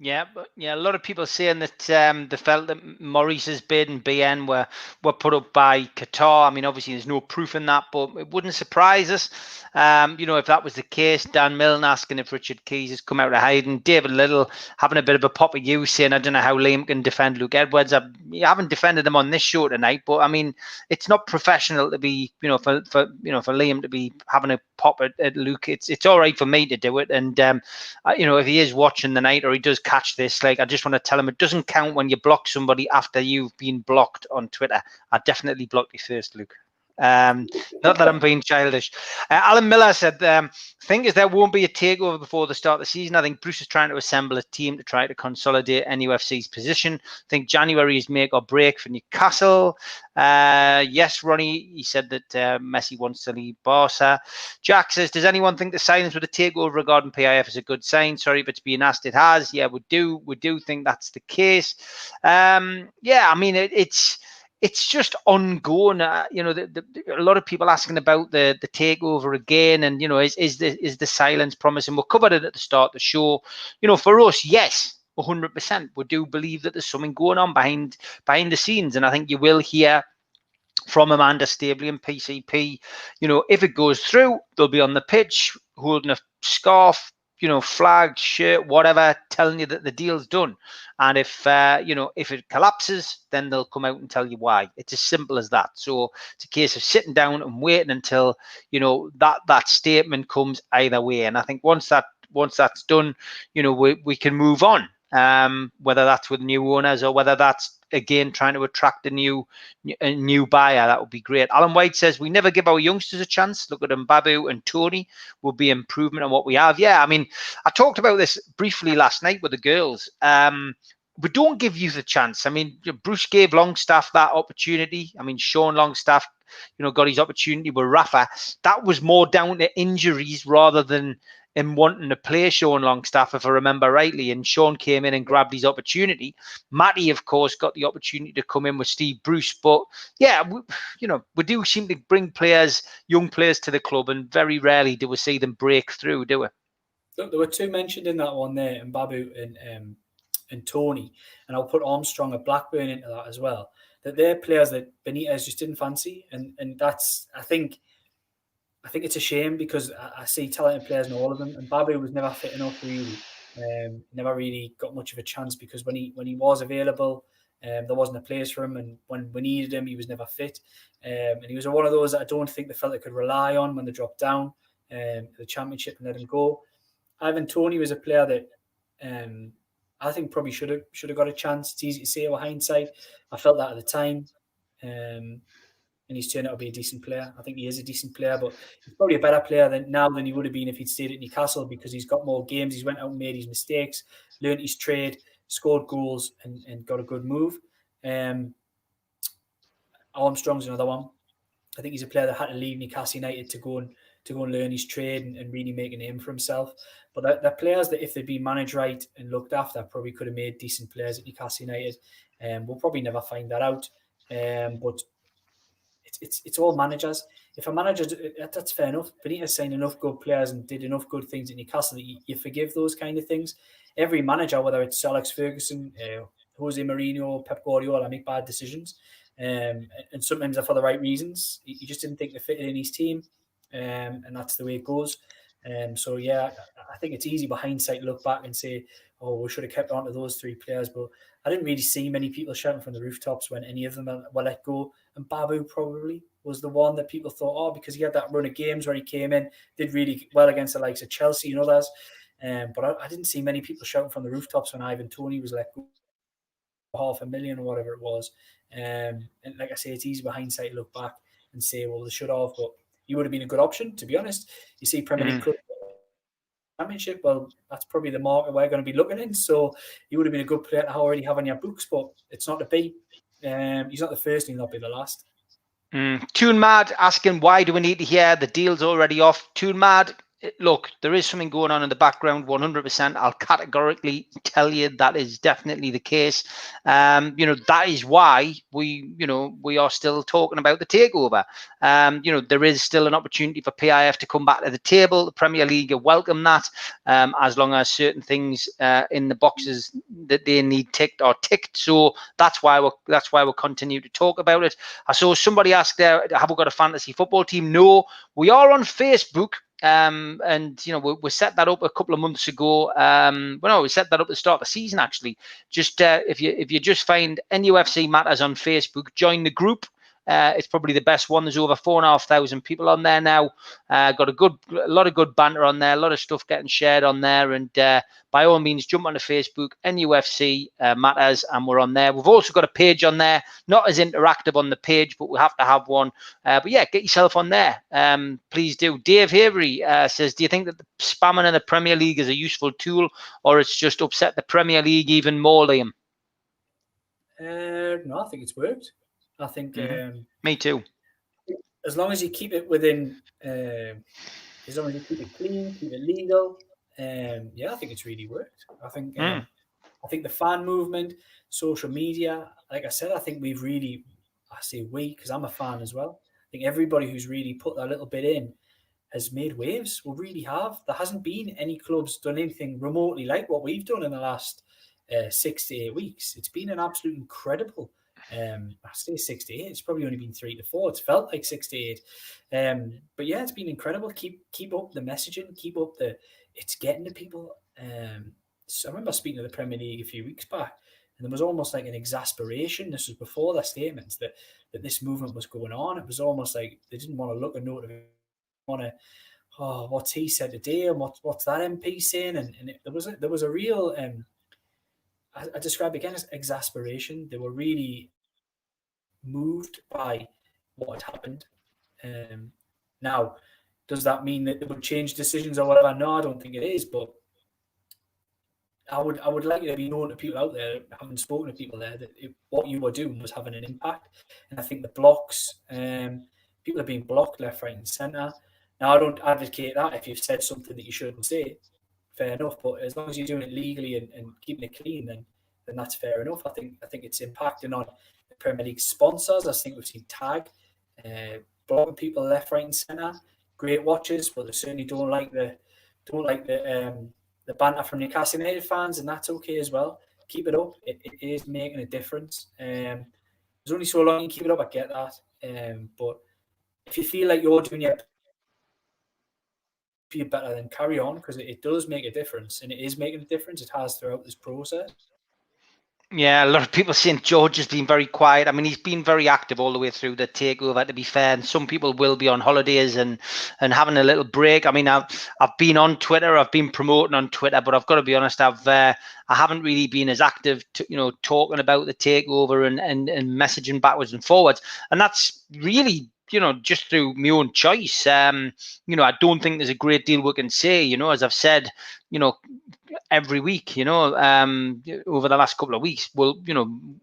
Yeah, but a lot of people saying that they felt that Maurice's bid and BN were put up by Qatar. I mean, obviously there's no proof in that, but it wouldn't surprise us. If that was the case. Dan Milne asking if Richard Keys has come out of hiding. David Little having a bit of a pop at you, saying, I don't know how Liam can defend Luke Edwards. You haven't defended him on this show tonight, but I mean, it's not professional to be, for Liam to be having a pop at Luke. It's all right for me to do it, and if he is watching the night or he does catch this. Like, I just want to tell them it doesn't count when you block somebody after you've been blocked on Twitter. I definitely blocked you first, Luke. Not that I'm being childish. Alan Miller said, think is there won't be a takeover before the start of the season. I think Bruce is trying to assemble a team to try to consolidate NUFC's position. I think January is make or break for Newcastle. Yes, Ronnie, he said that Messi wants to leave Barca. Jack says, does anyone think the silence with the takeover regarding PIF is a good sign? Sorry if it's being asked, it has. Yeah, we do think that's the case. Yeah, I mean, it's just ongoing. You know, a lot of people asking about the takeover again, and you know, is the silence promising? We covered it at the start of the show. You know, for us, yes, 100%. We do believe that there's something going on behind the scenes, and I think you will hear from Amanda Stabley and PCP. You know, if it goes through, they'll be on the pitch holding a scarf, you know, flag, shirt, whatever, telling you that the deal's done. And if, you know, if it collapses, then they'll come out and tell you why. It's as simple as that. So it's a case of sitting down and waiting until, you know, that statement comes either way. And I think once that's done, you know, we can move on. Whether that's with new owners or whether that's again trying to attract a new buyer, that would be great. Alan White says we never give our youngsters a chance. Look at Mbabu and Tony will be improvement on what we have. Yeah, I mean, I talked about this briefly last night with the girls. We don't give you the chance. I mean, Bruce gave Longstaff that opportunity. I mean, Sean Longstaff, you know, got his opportunity with Rafa. That was more down to injuries rather than him wanting to play Sean Longstaff, if I remember rightly, and Sean came in and grabbed his opportunity. Matty, of course, got the opportunity to come in with Steve Bruce, but yeah, we do seem to bring young players to the club, and very rarely do we see them break through, do we? Look, there were two mentioned in that one there, Mbabu and Tony, and I'll put Armstrong at Blackburn into that as well. That they're players that Benitez just didn't fancy, and that's I think it's a shame because I see talented players in all of them, and Babu was never fit enough really. Never really got much of a chance because when he was available, there wasn't a place for him, and when we needed him, he was never fit. And he was one of those that I don't think they felt they could rely on when they dropped down the Championship and let him go. Ivan Toney was a player that I think probably should have got a chance. It's easy to say with hindsight. I felt that at the time. And he's turned out to be a decent player. I think he is a decent player, but he's probably a better player than he would have been if he'd stayed at Newcastle because he's got more games. He's went out and made his mistakes, learned his trade, scored goals, and got a good move. Armstrong's another one. I think he's a player that had to leave Newcastle United to go and learn his trade and really make a name for himself. But they're players that if they'd been managed right and looked after, probably could have made decent players at Newcastle United. We'll probably never find that out. But it's all managers. If a manager, that's fair enough. Benitez signed enough good players and did enough good things at Newcastle that you forgive those kind of things. Every manager, whether it's Alex Ferguson, Jose Mourinho, Pep Guardiola, make bad decisions. And sometimes they're for the right reasons. He just didn't think they fitted in his team. And that's the way it goes. So, yeah, I think it's easy by hindsight to look back and say, oh, we should have kept on to those three players. But I didn't really see many people shouting from the rooftops when any of them were let go. And Babu probably was the one that people thought, oh, because he had that run of games where he came in, did really well against the likes of Chelsea and others. But I didn't see many people shouting from the rooftops when Ivan Toney was let go. $500,000 or whatever it was. And like I say, it's easy by hindsight to look back and say, well, they should have, but he would have been a good option, to be honest. You see Premier League club Championship, well, that's probably the market we're going to be looking in. So he would have been a good player to already have on your books, but it's not to be. He's not the first, and he'll not be the last. Tune Mad asking, why do we need to hear the deal's already off? Tune Mad, look, there is something going on in the background, 100%. I'll categorically tell you that is definitely the case. That is why we are still talking about the takeover. There is still an opportunity for PIF to come back to the table. The Premier League welcome that, as long as certain things in the boxes that they need ticked are ticked. So that's why we'll continue to talk about it. I saw somebody ask there, have we got a fantasy football team? No, we are on Facebook. We set that up a couple of months ago. We set that up at the start of the season, actually. Just if you just find NUFC Matters on Facebook, join the group. It's probably the best one. There's over 4,500 people on there now. Got a lot of good banter on there, a lot of stuff getting shared on there. And by all means, jump onto Facebook, NUFC Matters, and we're on there. We've also got a page on there, not as interactive on the page, but we have to have one. But yeah, get yourself on there. Please do. Dave Havery says, do you think that the spamming in the Premier League is a useful tool, or it's just upset the Premier League even more, Liam? No, I think it's worked. I think me too. As long as you keep it within, as long as you keep it clean, keep it legal, I think it's really worked. I think the fan movement, social media, like I said, I think we've really, I say we because I'm a fan as well. I think everybody who's really put that little bit in has made waves. We really have. There hasn't been any clubs done anything remotely like what we've done in the last 6 to 8 weeks. It's been an absolute incredible. I say 6 to 8. It's probably only been 3 to 4. It's felt like 6 to 8. But yeah, it's been incredible. Keep up the messaging. Keep up it's getting to people. So I remember speaking to the Premier League a few weeks back, and there was almost like an exasperation. This was before their statements that this movement was going on. It was almost like they didn't want to look at notification. What's he said today, and what's that MP saying? And there was a real I describe again as exasperation. They were really moved by what had happened. Now, does that mean that they would change decisions or whatever? No, I don't think it is. But I would like it to be known to people out there, having spoken to people there, that what you were doing was having an impact. And I think the blocks, people are being blocked left, right, and centre. Now, I don't advocate that if you've said something that you shouldn't say. Fair enough, but as long as you're doing it legally and keeping it clean, then that's fair enough. I think it's impacting on the Premier League sponsors. I think we've seen Tag blocking people left, right, and centre. Great watches, but they certainly don't like the banter from Newcastle United fans, and that's okay as well. Keep it up. It is making a difference. There's only so long you can keep it up. I get that, but if you feel like you're doing it better, then carry on, because it does make a difference, and it is making a difference. It has throughout this process. Yeah, a lot of people saying George has been very quiet. I mean, he's been very active all the way through the takeover, to be fair. And some people will be on holidays and having a little break. I mean, I've been on Twitter, I've been promoting on Twitter, but I've got to be honest, I haven't really been as active, talking about the takeover and messaging backwards and forwards. And that's really, just through my own choice. I don't think there's a great deal we can say, as I've said, every week, over the last couple of weeks. We'll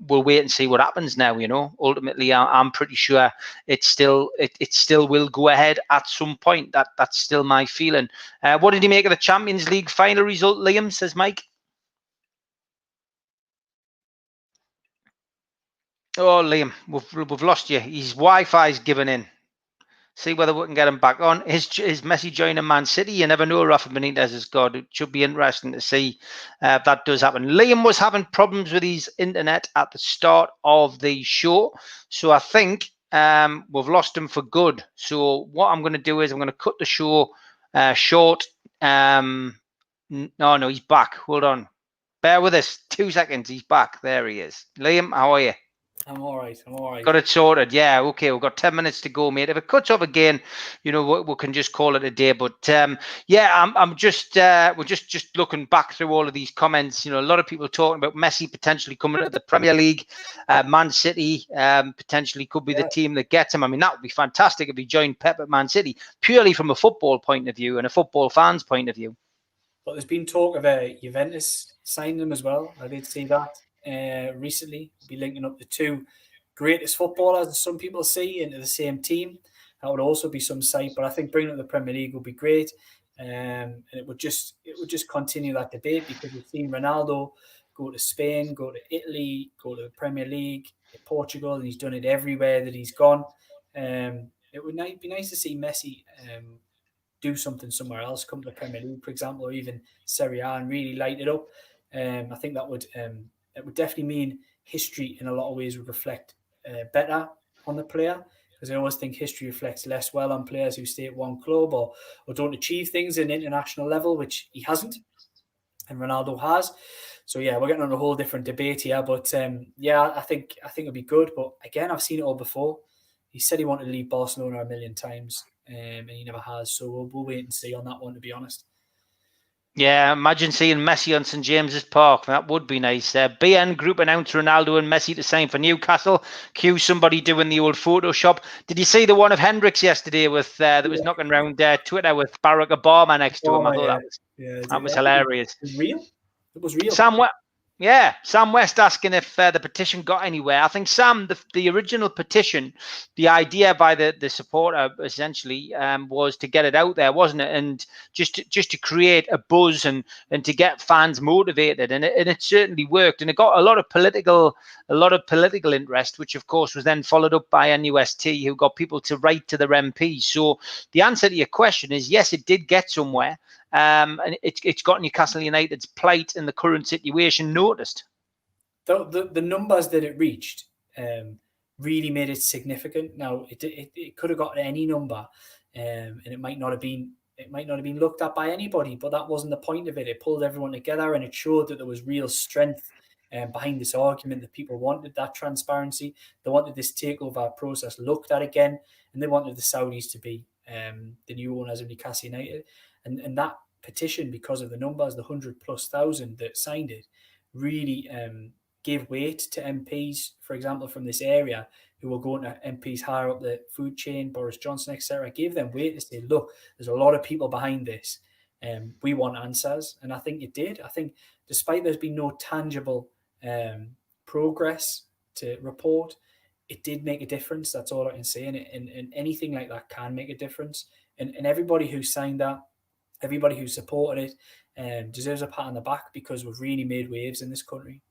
wait and see what happens now. Ultimately, I'm pretty sure it still will go ahead at some point. That's still my feeling. What did you make of the Champions League final result, Liam? Says Mike. Oh, Liam, we've lost you. His Wi-Fi's given in. See whether we can get him back on. Is Messi joining Man City? You never know. Rafa Benitez has got. It should be interesting to see if that does happen. Liam was having problems with his internet at the start of the show, so I think we've lost him for good. So what I'm going to do is I'm going to cut the show short. No, he's back. Hold on. Bear with us. 2 seconds. He's back. There he is. Liam, how are you? I'm all right. Got it sorted. Yeah, okay. We've got 10 minutes to go, mate. If it cuts off again, we can just call it a day. But I'm just we're just looking back through all of these comments. A lot of people talking about Messi potentially coming to the Premier League. Man City potentially could be the team that gets him. I mean, that would be fantastic if he joined Pep at Man City, purely from a football point of view and a football fan's point of view. But there's been talk of Juventus signing him as well. I did see that recently. Be linking up the two greatest footballers, as some people see, into the same team. That would also be some sight. But I think bringing up the Premier League would be great, and it would just continue that debate, because we've seen Ronaldo go to Spain, go to Italy, go to the Premier League, Portugal, and he's done it everywhere that he's gone. It would be nice to see Messi do something somewhere else, come to the Premier League, for example, or even Serie A, and really light it up. I think that would definitely mean history in a lot of ways would reflect better on the player, because I always think history reflects less well on players who stay at one club or don't achieve things at an international level, which he hasn't, and Ronaldo has. So yeah, we're getting on a whole different debate here, but I think it'll be good. But again, I've seen it all before. he said he wanted to leave Barcelona a million times, and he never has. So we'll wait and see on that one, to be honest. Yeah, imagine seeing Messi on St James's Park. That would be nice. BN Group announced Ronaldo and Messi to sign for Newcastle. Cue somebody doing the old Photoshop. Did you see the one of Hendricks yesterday with that was knocking around Twitter with Barack Obama next to him? I thought that was hilarious. It was real. It was real. Sam West asking if the petition got anywhere. I think, Sam, the original petition, the idea by the supporter essentially was to get it out there, wasn't it? And just to create a buzz and to get fans motivated, and it certainly worked. And it got a lot of political interest, which of course was then followed up by NUFC, who got people to write to their MPs. So the answer to your question is yes, it did get somewhere. And it's got Newcastle United's plight in the current situation noticed. The numbers that it reached really made it significant. Now it could have got any number, and it might not have been looked at by anybody. But that wasn't the point of it. It pulled everyone together, and it showed that there was real strength behind this argument, that people wanted that transparency. They wanted this takeover process looked at again, and they wanted the Saudis to be the new owners of Newcastle United. And that petition, because of the numbers, the 100,000+ that signed it, really gave weight to MPs, for example, from this area, who were going to MPs higher up the food chain, Boris Johnson, etc. Gave them weight to say, look, there's a lot of people behind this. We want answers. And I think it did. I think despite there's been no tangible progress to report, it did make a difference. That's all I can say. And anything like that can make a difference. And everybody who signed that, everybody who supported it deserves a pat on the back, because we've really made waves in this country.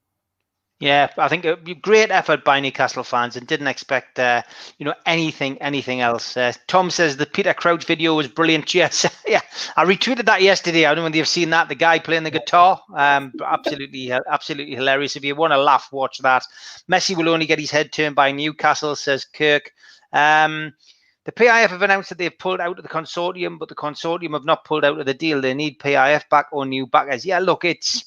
Yeah, I think a great effort by Newcastle fans, and didn't expect anything else. Tom says the Peter Crouch video was brilliant. Yes, yeah, I retweeted that yesterday. I don't know whether you've seen that. The guy playing the guitar, absolutely hilarious. If you want to laugh, watch that. Messi will only get his head turned by Newcastle, says Kirk. The PIF have announced that they've pulled out of the consortium, but the consortium have not pulled out of the deal. They need PIF back or new backers. Yeah, look, it's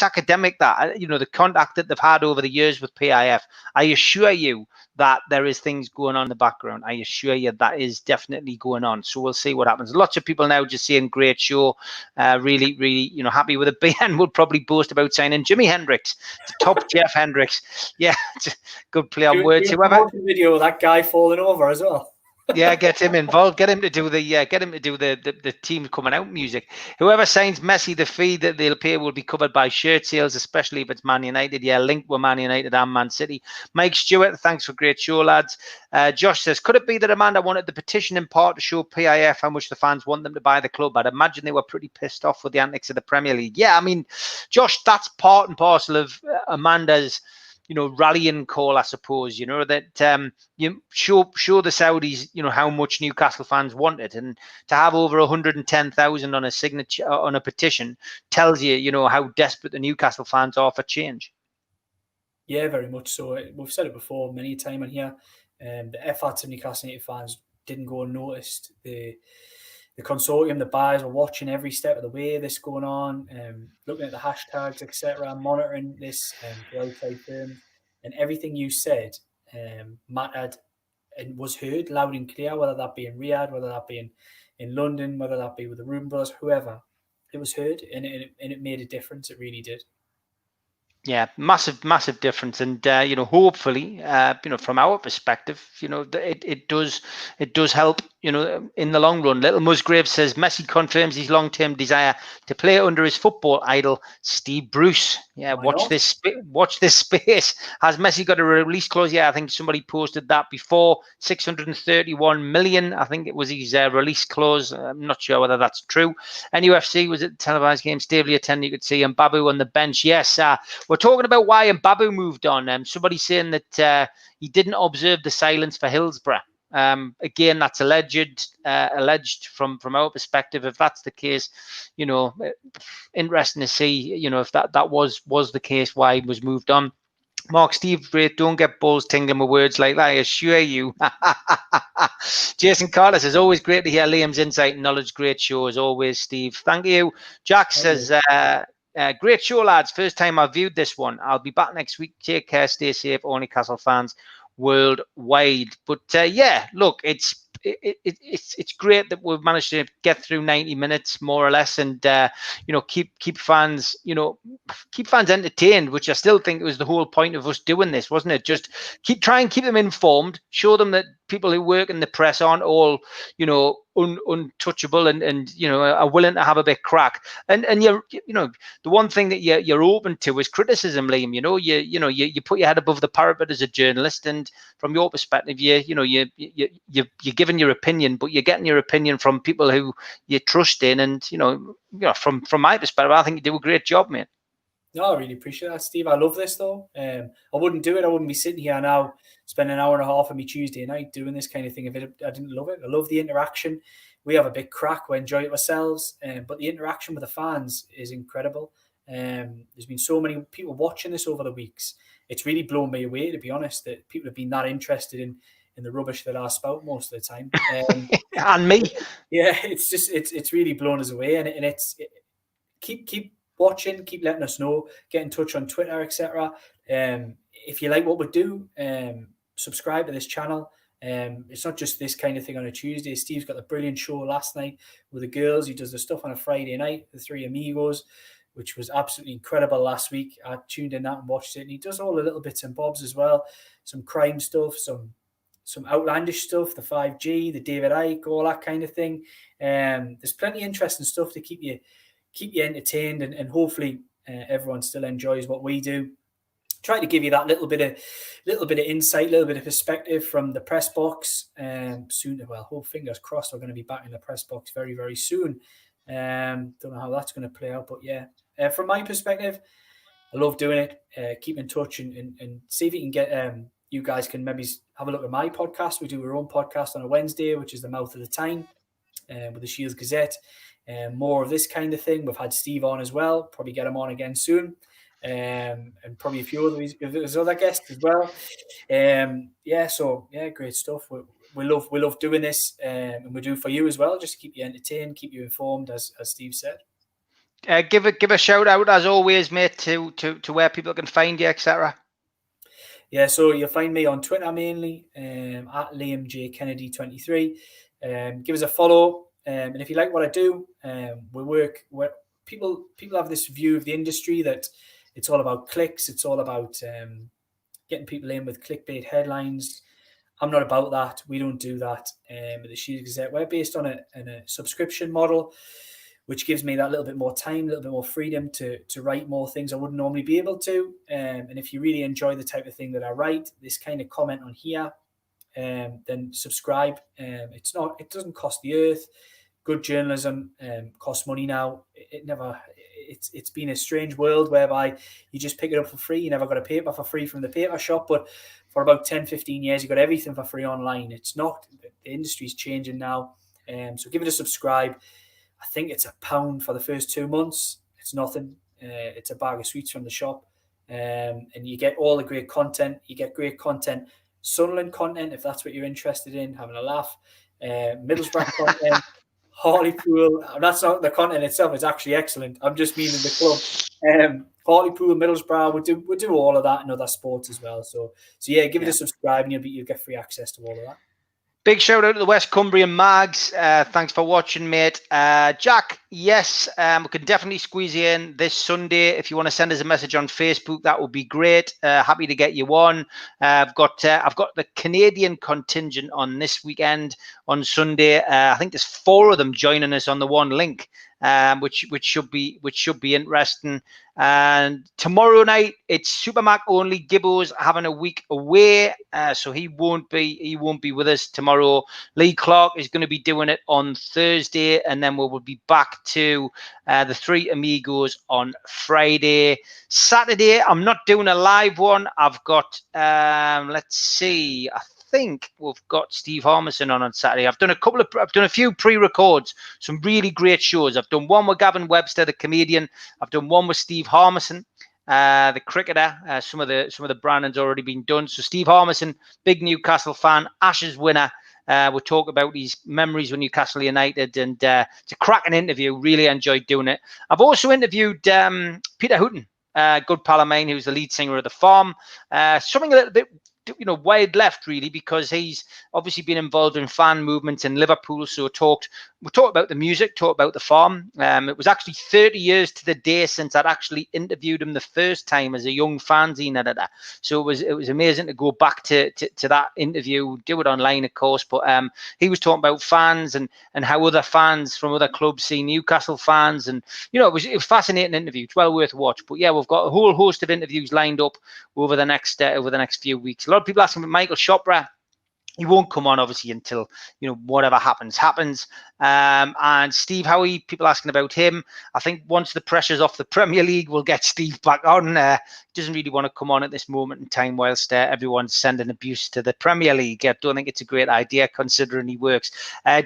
academic, that, the contact that they've had over the years with PIF. I assure you that there is things going on in the background. I assure you that is definitely going on. So we'll see what happens. Lots of people now just saying great show, really, happy with it. BN will probably boast about signing Jimi Hendrix, top Jeff Hendrix. Yeah, it's a good play on words. Whoever video of that guy falling over as well. Yeah, get him involved. Get him to do the team coming out music. Whoever signs Messi, the fee that they'll pay will be covered by shirt sales, especially if it's Man United. Yeah, linked with Man United and Man City. Mike Stewart, thanks for great show, lads. Josh says, could it be that Amanda wanted the petition in part to show PIF how much the fans want them to buy the club? I'd imagine they were pretty pissed off with the antics of the Premier League. Yeah, I mean, Josh, that's part and parcel of Amanda's rallying call, I suppose, that you show the Saudis, how much Newcastle fans want it. And to have over 110,000 on a signature, on a petition, tells you, how desperate the Newcastle fans are for change. Yeah, very much so. We've said it before many times on here. The efforts of Newcastle United fans didn't go unnoticed. The consortium, the buyers were watching every step of the way this going on, looking at the hashtags, etc., monitoring this for outside firms, and everything you said mattered and was heard loud and clear, whether that be in Riyadh, whether that be in London, whether that be with the Reuben brothers, whoever. It was heard, and it made a difference. It really did. Yeah, massive difference, and hopefully, from our perspective, it does help, in the long run. Little Musgrave says Messi confirms his long-term desire to play under his football idol, Steve Bruce. Yeah, watch this space. Has Messi got a release clause? Yeah, I think somebody posted that before. 631 million, I think it was his release clause. I'm not sure whether that's true. NUFC was at the televised game, stably attending. You could see Mbabu on the bench. Yes, we're talking about why Mbabu moved on. Somebody saying that he didn't observe the silence for Hillsborough. Again, that's alleged from our perspective. If that's the case, interesting to see, if that was the case, why he was moved on. Mark, Steve, Wraith, don't get balls tingling with words like that, I assure you. Jason Carter says, always great to hear Liam's insight and knowledge. Great show as always, Steve. Thank you. Jack says, great show, lads. First time I've viewed this one. I'll be back next week. Take care. Stay safe. All Newcastle fans. worldwide. But yeah, look, it's great that we've managed to get through 90 minutes more or less, and keep fans entertained, which I still think was the whole point of us doing this, wasn't it? Just keep them informed, show them that people who work in the press aren't all untouchable and are willing to have a bit crack, and the one thing that you're open to is criticism, Liam. You put your head above the parapet as a journalist, and from your perspective, you're giving your opinion, but you're getting your opinion from people who you trust in, and from my perspective, I think you do a great job, mate. No, I really appreciate that, Steve. I love this though. I wouldn't do it. I wouldn't be sitting here now spending an hour and a half on me Tuesday night doing this kind of thing if I didn't love it. I love the interaction. We have a big crack. We enjoy it ourselves, but the interaction with the fans is incredible. There's been so many people watching this over the weeks. It's really blown me away, to be honest, that people have been that interested in the rubbish that I spout most of the time. And me. Yeah, it's really blown us away, and it's keep watching, keep letting us know, get in touch on Twitter, etc. If you like what we do, subscribe to this channel. It's not just this kind of thing on a Tuesday. Steve's got a brilliant show last night with the girls. He does the stuff on a Friday night, the Three Amigos, which was absolutely incredible last week. I tuned in that and watched it, and he does all the little bits and bobs as well. Some crime stuff, some outlandish stuff, the 5G, the David Icke, all that kind of thing. There's plenty of interesting stuff to keep you entertained, and hopefully everyone still enjoys what we do. Try to give you that little bit of insight, a little bit of perspective from the press box. Soon, well, fingers crossed, we're going to be back in the press box very, very soon. Don't know how that's going to play out, but yeah, from my perspective, I love doing it. Keep in touch and see if you can get you guys can maybe have a look at my podcast. We do our own podcast on a Wednesday, which is the Mouth of the Time, with the Shields Gazette. More of this kind of thing. We've had Steve on as well. Probably get him on again soon, and probably a few of his other guests as well. So great stuff. We love doing this, and we do for you as well, just to keep you entertained, keep you informed, as Steve said. Give a shout out as always, mate, to where people can find you, etc. Yeah, so you'll find me on Twitter mainly, at Liam J Kennedy 23. Give us a follow. And if you like what I do, we work where people have this view of the industry that it's all about clicks. It's all about getting people in with clickbait headlines. I'm not about that. We don't do that. At the Shields Gazette, we're based on a subscription model, which gives me that little bit more time, a little bit more freedom to write more things I wouldn't normally be able to. And if you really enjoy the type of thing that I write, this kind of comment on here, then subscribe. It doesn't cost the earth. Good journalism costs money now. It's been a strange world whereby you just pick it up for free. You never got a paper for free from the paper shop, but for about 10-15 years you got everything for free online. It's not. The industry's changing now, so give it a subscribe. I think it's £1 for the first 2 months. It's nothing. It's a bag of sweets from the shop, and you get all the great content. You get great content, Sunderland content, if that's what you're interested in, having a laugh, Middlesbrough content, Hartlepool. That's not the content itself; it's actually excellent. I'm just meaning the club. Hartlepool, Middlesbrough. We do all of that in other sports as well. So yeah, give it a subscribe, and you'll get free access to all of that. Big shout out to the West Cumbrian Mags. Thanks for watching, mate. Jack, yes, we can definitely squeeze you in this Sunday. If you want to send us a message on Facebook, that would be great. Happy to get you on. I've got the Canadian contingent on this weekend on Sunday. I think there's 4 of them joining us on the one link, which should be interesting. And tomorrow night it's Supermac only. Gibbo's having a week away, so he won't be with us tomorrow. Lee Clark is going to be doing it on Thursday, and then we will be back to the Three Amigos on Friday. Saturday I'm not doing a live one. I've got let's see, I think we've got Steve Harmison on Saturday. I've done a few pre-records, some really great shows. I've done one with Gavin Webster, the comedian. I've done one with Steve Harmison, the cricketer. Some of the branding's already been done. So Steve Harmison, big Newcastle fan, Ashes winner. We'll talk about his memories with Newcastle United, and it's a cracking interview. Really enjoyed doing it. I've also interviewed Peter Hooton, good pal of mine, who's the lead singer of The Farm. Something a little bit wide left really, because he's obviously been involved in fan movements in Liverpool. So we talked about the music, talked about the farm. It was actually 30 years to the day since I'd actually interviewed him the first time as a young fanzine editor. So it was amazing to go back to that interview, do it online, of course. But he was talking about fans and how other fans from other clubs see Newcastle fans, and it was a fascinating interview. It's well worth a watch. But yeah, we've got a whole host of interviews lined up over the next few weeks. A lot of people asking about Michael Chopra. He won't come on obviously until whatever happens. And Steve Howie, people asking about him. I think once the pressure's off the Premier League, we'll get Steve back on. Doesn't really want to come on at this moment in time whilst everyone's sending abuse to the Premier League. I don't think it's a great idea considering he works.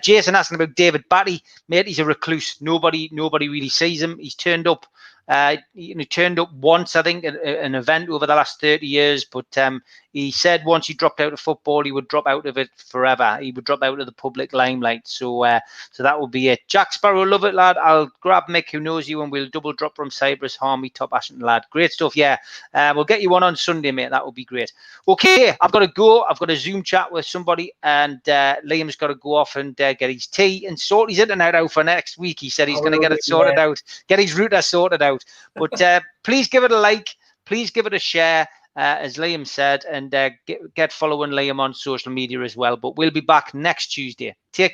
Jason asking about David Batty. Mate, he's a recluse. Nobody really sees him. He's turned up. He turned up once, I think, at an event over the last 30 years. But he said once he dropped out of football, he would drop out of it forever. He would drop out of the public limelight. So that will be it. Jack Sparrow, love it, lad. I'll grab Mick, who knows you, and we'll double drop from Cyprus, Harmy, Top Ashton, lad. Great stuff, yeah. We'll get you one on Sunday, mate. That will be great. Okay, I've got to go. I've got a Zoom chat with somebody, and Liam's got to go off and get his tea and sort his internet out for next week. He said he's going to get it sorted out, get his router sorted out. But please give it a like, please give it a share, as Liam said, and get following Liam on social media as well. But we'll be back next Tuesday. Take care.